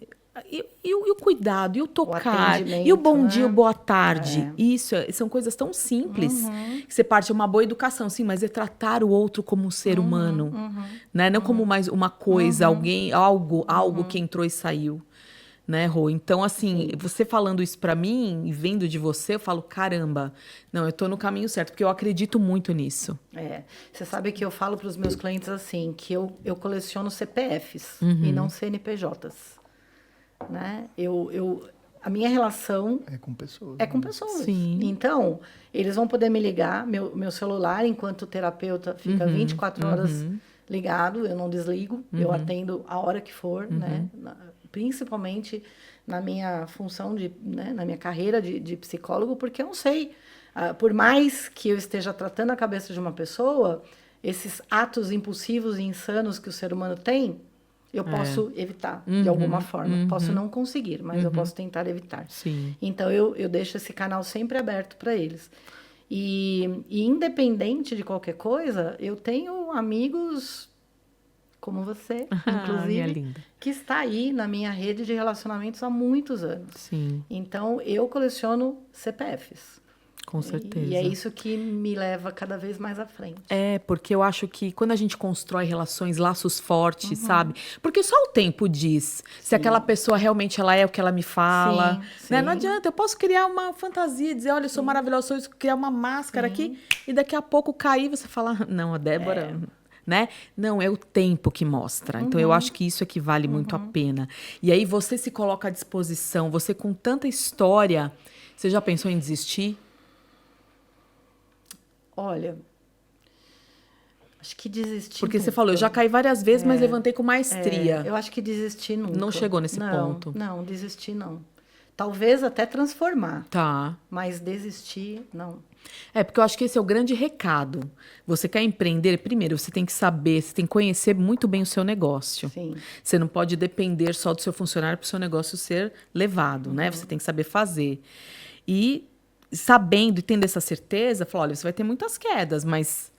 E o cuidado, e o tocar, e o bom dia, o boa tarde. Isso, são coisas tão simples que você parte de uma boa educação, sim, mas é tratar o outro como um ser humano, né? Não como mais uma coisa, alguém, algo que entrou e saiu, né, Rô? Então, assim, você falando isso pra mim e vendo de você, eu falo, caramba, não, eu tô no caminho certo, porque eu acredito muito nisso. Você sabe que eu falo para os meus clientes assim, que eu coleciono CPFs e não CNPJs. Né? A minha relação É com pessoas. é com pessoas. Sim. Então, eles vão poder me ligar, meu celular, enquanto terapeuta, fica 24 horas ligado, eu não desligo, eu atendo a hora que for, né? Principalmente na minha função, né? Na minha carreira de psicólogo, porque eu não sei, por mais que eu esteja tratando a cabeça de uma pessoa, esses atos impulsivos e insanos que o ser humano tem, eu posso evitar, de alguma forma. Posso não conseguir, mas eu posso tentar evitar. Sim. Então, eu deixo esse canal sempre aberto para eles. E independente de qualquer coisa, eu tenho amigos como você, minha inclusive, linda. que está aí na minha rede de relacionamentos há muitos anos. Sim, Então, eu coleciono CPFs. com certeza. E é isso que me leva cada vez mais à frente. É, porque eu acho que quando a gente constrói relações, laços fortes, sabe? Porque só o tempo diz se aquela pessoa realmente ela é o que ela me fala. Sim, Né? sim. Não adianta, eu posso criar uma fantasia, dizer, olha, eu sou maravilhosa, eu criar uma máscara aqui, e daqui a pouco cair você fala, não, a Débora... Né? Não, é o tempo que mostra. Então, eu acho que isso é que vale muito a pena. E aí, você se coloca à disposição, você com tanta história, você já pensou em desistir? Olha, acho que desistir Porque você nunca. falou, eu já caí várias vezes, mas levantei com maestria. Eu acho que desistir nunca. Não chegou nesse ponto. Não, desistir não. Talvez até transformar, Tá. mas desistir, não. É, porque eu acho que esse é o grande recado. Você quer empreender, primeiro, você tem que saber, você tem que conhecer muito bem o seu negócio. Sim. Você não pode depender só do seu funcionário para o seu negócio ser levado, né? Você tem que saber fazer. E sabendo e tendo essa certeza, falar, olha, você vai ter muitas quedas, mas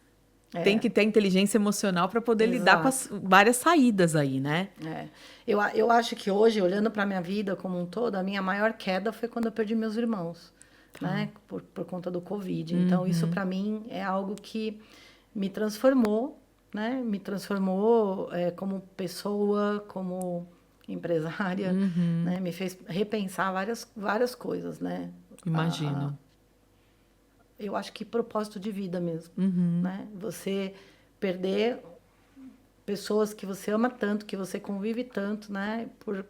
tem que ter inteligência emocional para poder lidar com as várias saídas aí, né? Eu acho que hoje, olhando para a minha vida como um todo, a minha maior queda foi quando eu perdi meus irmãos, né? Por conta do Covid. Então, isso para mim é algo que me transformou, né? Me transformou como pessoa, como empresária, né? Me fez repensar várias coisas, né? Imagino. Eu acho que propósito de vida mesmo, né? Você perder pessoas que você ama tanto, que você convive tanto, né? Por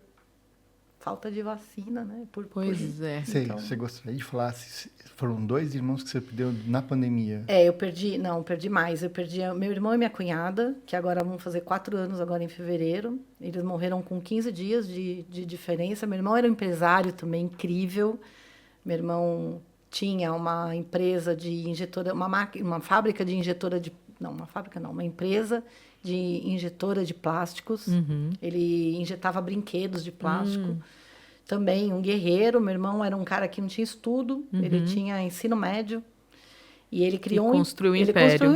falta de vacina, né? Pois é. Você gostaria de falar se foram 2 irmãos que você perdeu na pandemia? Eu perdi mais. Eu perdi meu irmão e minha cunhada, que agora vão fazer 4 anos agora em fevereiro. Eles morreram com 15 dias de diferença. Meu irmão era um empresário também incrível. Meu irmão tinha uma empresa de injetora, uma fábrica de injetora de... Não, uma fábrica não, uma empresa de injetora de plásticos. Ele injetava brinquedos de plástico. Também um guerreiro. Meu irmão era um cara que não tinha estudo, ele tinha ensino médio. E ele criou construiu um império. Ele construiu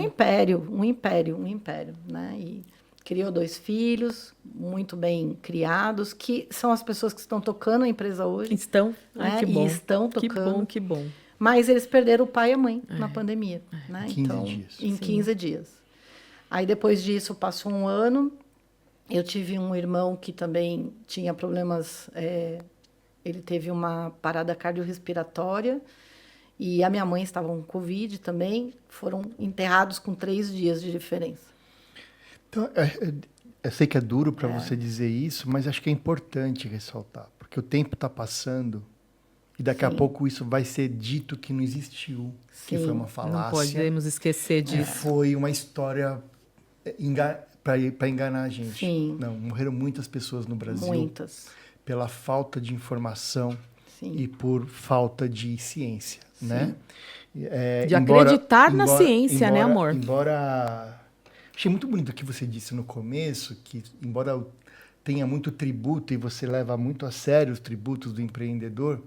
um império, né? criou 2 filhos, muito bem criados, que são as pessoas que estão tocando a empresa hoje. Estão? Ai, que bom. E estão tocando. Que bom, que bom. Mas eles perderam o pai e a mãe na pandemia. Né? 15 dias. Em 15 dias. Aí, depois disso, passou um ano. Eu tive um irmão que também tinha problemas... ele teve uma parada cardiorrespiratória. E a minha mãe estava com Covid também. Foram enterrados com 3 dias de diferença. Então, eu sei que é duro para você dizer isso, mas acho que é importante ressaltar. Porque o tempo está passando e daqui a pouco isso vai ser dito que não existiu, que foi uma falácia. Não podemos esquecer disso. Foi uma história para enganar a gente. Sim. Não, morreram muitas pessoas no Brasil. Muitas. Pela falta de informação Sim. e por falta de ciência, né? De acreditar na ciência, né, amor? Embora... Achei muito bonito o que você disse no começo, que embora tenha muito tributo e você leva muito a sério os tributos do empreendedor,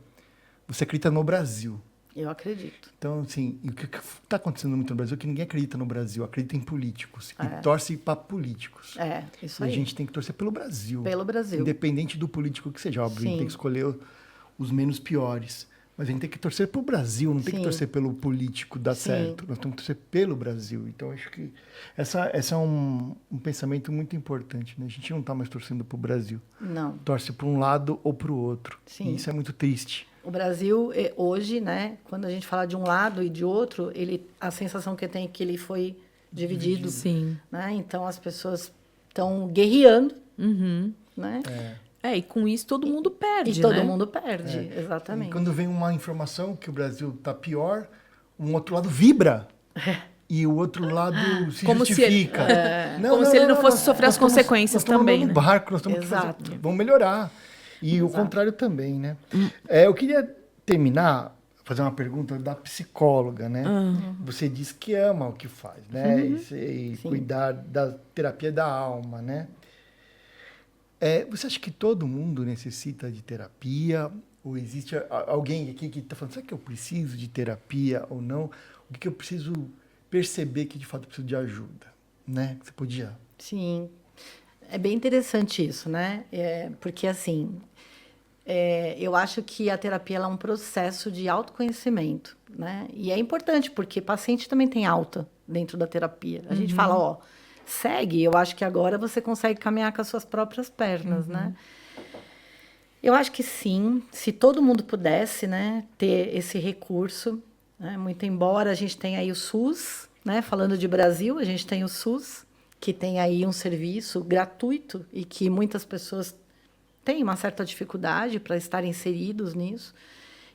você acredita no Brasil. Eu acredito. Então, assim, o que está acontecendo muito no Brasil é que ninguém acredita no Brasil, acredita em políticos e torce para políticos. Isso aí. E a gente tem que torcer pelo Brasil. Pelo Brasil. Independente do político que seja. Óbvio, a gente tem que escolher os menos piores. Mas a gente tem que torcer para o Brasil, não tem que torcer pelo político dar certo. Nós temos que torcer pelo Brasil. Então, acho que essa é um pensamento muito importante. Né? A gente não está mais torcendo para o Brasil. Não. Torce para um lado ou para o outro. Sim. E isso é muito triste. O Brasil, hoje, né, quando a gente fala de um lado e de outro, a sensação que eu tenho é que ele foi dividido. Sim. Né? Então, as pessoas estão guerreando. Né? E com isso todo mundo perde, E todo mundo perde, exatamente. E quando vem uma informação que o Brasil está pior, um outro lado vibra. E o outro lado se como justifica. Se ele não fosse sofrer as consequências também. Nós estamos no barco, nós estamos Exato. vamos melhorar. E o contrário também, né? Eu queria terminar, fazer uma pergunta da psicóloga, né? Você diz que ama o que faz, né? E cuidar da terapia da alma, né? Você acha que todo mundo necessita de terapia? Ou existe alguém aqui que está falando, será que eu preciso de terapia ou não? O que eu preciso perceber que, de fato, eu preciso de ajuda? Né? Você podia... Sim. É bem interessante isso, né? Porque, assim, eu acho que a terapia ela é um processo de autoconhecimento, né? E é importante, porque paciente também tem alta dentro da terapia. A gente fala, segue, eu acho que agora você consegue caminhar com as suas próprias pernas, né? Eu acho que sim, se todo mundo pudesse, né, ter esse recurso, né? Muito embora a gente tenha aí o SUS, né? Falando de Brasil, a gente tem o SUS, que tem aí um serviço gratuito e que muitas pessoas têm uma certa dificuldade para estar inseridos nisso.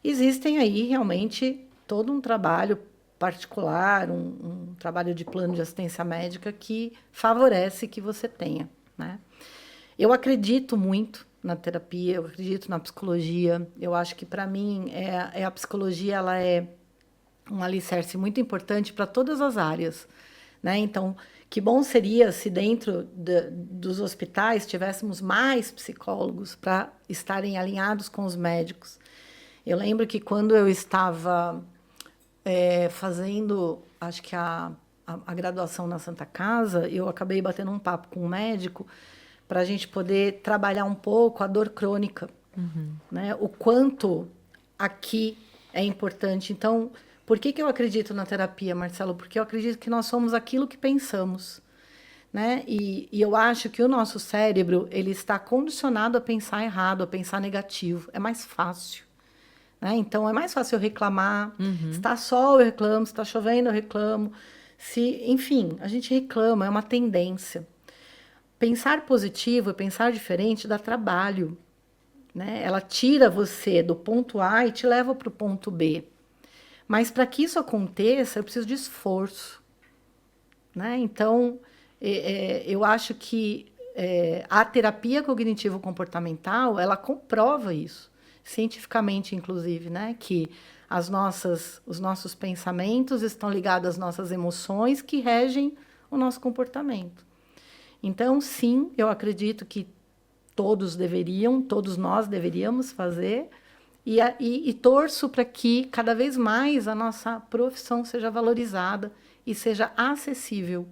Existem aí realmente todo um trabalho particular, um trabalho de plano de assistência médica que favorece que você tenha, né? Eu acredito muito na terapia, eu acredito na psicologia. Eu acho que, para mim, a psicologia ela é um alicerce muito importante para todas as áreas, né? Então, que bom seria se dentro dos hospitais tivéssemos mais psicólogos para estarem alinhados com os médicos. Eu lembro que quando eu estava fazendo, acho que a graduação na Santa Casa, eu acabei batendo um papo com um médico para a gente poder trabalhar um pouco a dor crônica, né? O quanto aqui é importante. Então, por que eu acredito na terapia, Marcelo? Porque eu acredito que nós somos aquilo que pensamos, né? E eu acho que o nosso cérebro ele está condicionado a pensar errado, a pensar negativo. É mais fácil. Né? Então, é mais fácil eu reclamar. Se está sol, eu reclamo. Se está chovendo, eu reclamo. Enfim, a gente reclama, é uma tendência. Pensar positivo e pensar diferente dá trabalho. Né? Ela tira você do ponto A e te leva para o ponto B. Mas, para que isso aconteça, eu preciso de esforço. Né? Então, eu acho que a terapia cognitivo-comportamental, ela comprova isso. Cientificamente, inclusive, né? Que os nossos pensamentos estão ligados às nossas emoções que regem o nosso comportamento. Então, sim, eu acredito que todos nós deveríamos fazer e torço para que cada vez mais a nossa profissão seja valorizada e seja acessível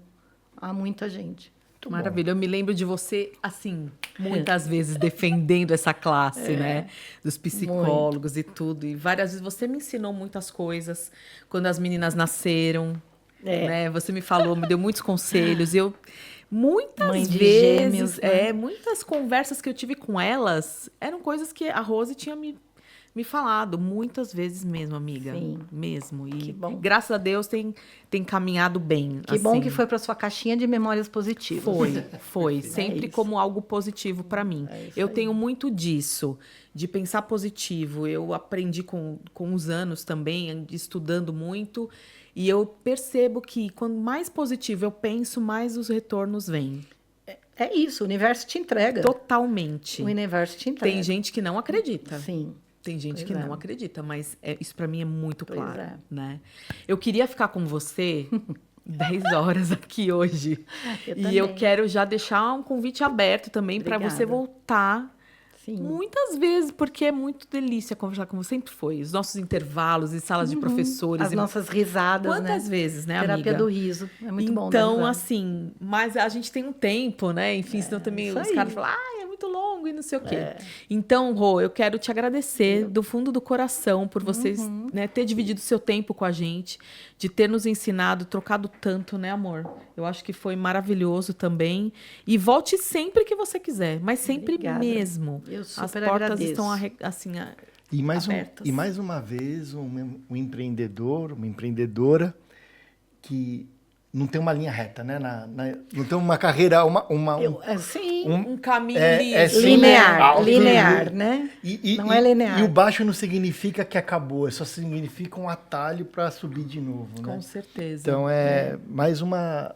a muita gente. Muito Maravilha. Eu me lembro de você, assim, muitas vezes defendendo essa classe, né? Dos psicólogos e tudo. E várias vezes você me ensinou muitas coisas quando as meninas nasceram, né? Você me falou, me deu muitos conselhos. E eu, muitas Mãe de vezes, gêmeos, né? muitas conversas que eu tive com elas eram coisas que a Rose tinha me falado muitas vezes mesmo, amiga. Sim. Mesmo. E Que bom. graças a Deus tem caminhado bem. Que bom assim. que foi para sua caixinha de memórias positivas. Foi. Sempre isso. como algo positivo para mim. isso Eu aí. tenho muito disso, de pensar positivo. Eu aprendi com os anos também, estudando muito. E eu percebo que quanto mais positivo eu penso, mais os retornos vêm. É isso, o universo te entrega. Totalmente. O universo te entrega. Tem gente que não acredita. Sim. Tem gente Pois que é. não acredita, mas isso para mim é muito Pois claro, é. né? Eu queria ficar com você 10 horas aqui hoje. Eu E eu também. quero já deixar um convite aberto também para você Obrigada. voltar Sim. muitas vezes, porque é muito delícia conversar com você, sempre foi. Os nossos intervalos e salas de professores. As e nossas risadas, quantas né? vezes, né, Terapia amiga? do riso. É muito bom. Então, dar risada. assim, mas a gente tem um tempo, né? Enfim, senão também isso os aí. caras falam, é muito longo e não sei o quê. Então, Rô, eu quero te agradecer do fundo do coração por vocês, né, ter dividido seu tempo com a gente, de ter nos ensinado, trocado tanto, né, amor? Eu acho que foi maravilhoso também. E volte sempre que você quiser, mas sempre Obrigada. mesmo. Eu As super portas agradeço. estão assim, E abertas. mais uma vez, um empreendedor, uma empreendedora que não tem uma linha reta, né? Não tem uma carreira, Sim. um caminho sim, linear, alto. linear, né? Não é linear. E o baixo não significa que acabou, só significa um atalho para subir de novo, né? Com certeza. Então é mais uma...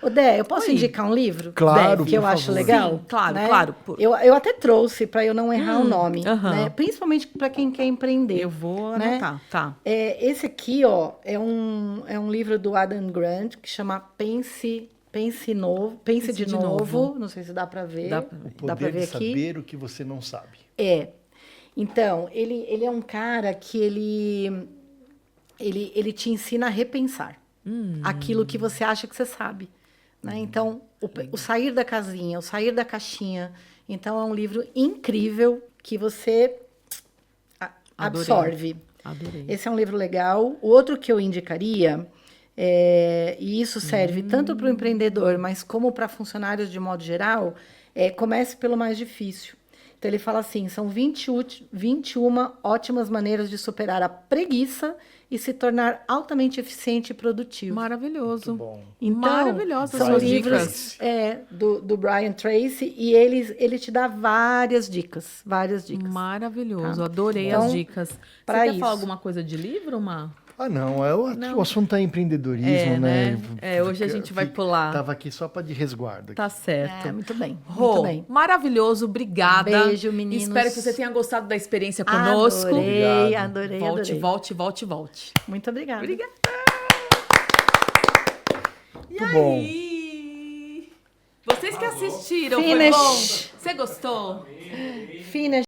Ô, Dé, eu posso Oi. indicar um livro? Claro, Que eu por acho favor. legal? Sim, claro, né? claro. Eu até trouxe para eu não errar o nome, aham. né? Principalmente para quem quer empreender. Eu vou né? anotar, tá. Esse aqui, ó, é um livro do Adam Grant que chama Pense de novo. Não sei se dá para ver. Dá O Dá para poder ver de aqui. saber o que você não sabe. Então, ele é um cara que ele te ensina a repensar aquilo que você acha que você sabe. Né? Então, o sair da casinha, o sair da caixinha. Então, é um livro incrível que você absorve. Adorei. Esse é um livro legal. O outro que eu indicaria, e isso serve tanto para o empreendedor, mas como para funcionários de modo geral, comece pelo mais difícil. Então, ele fala assim, são 21 ótimas maneiras de superar a preguiça e se tornar altamente eficiente e produtivo. Maravilhoso. Muito bom. Então, Maravilhosas são suas livros dicas. do Brian Tracy e ele te dá várias dicas. Maravilhoso. Tá. Adorei Então, as dicas. Você pra quer isso. falar alguma coisa de livro, Má? Não, o assunto é empreendedorismo, né? Hoje a gente vai pular. Tava aqui só para de resguardo. Tá certo. Muito bem. Rô, Muito bem. maravilhoso, obrigada. Beijo, meninos. Espero que você tenha gostado da experiência conosco. Adorei. Volte. Muito obrigada. Obrigada. E Muito bom. aí? Vocês que assistiram, Finish. foi bom? Você gostou? Fina,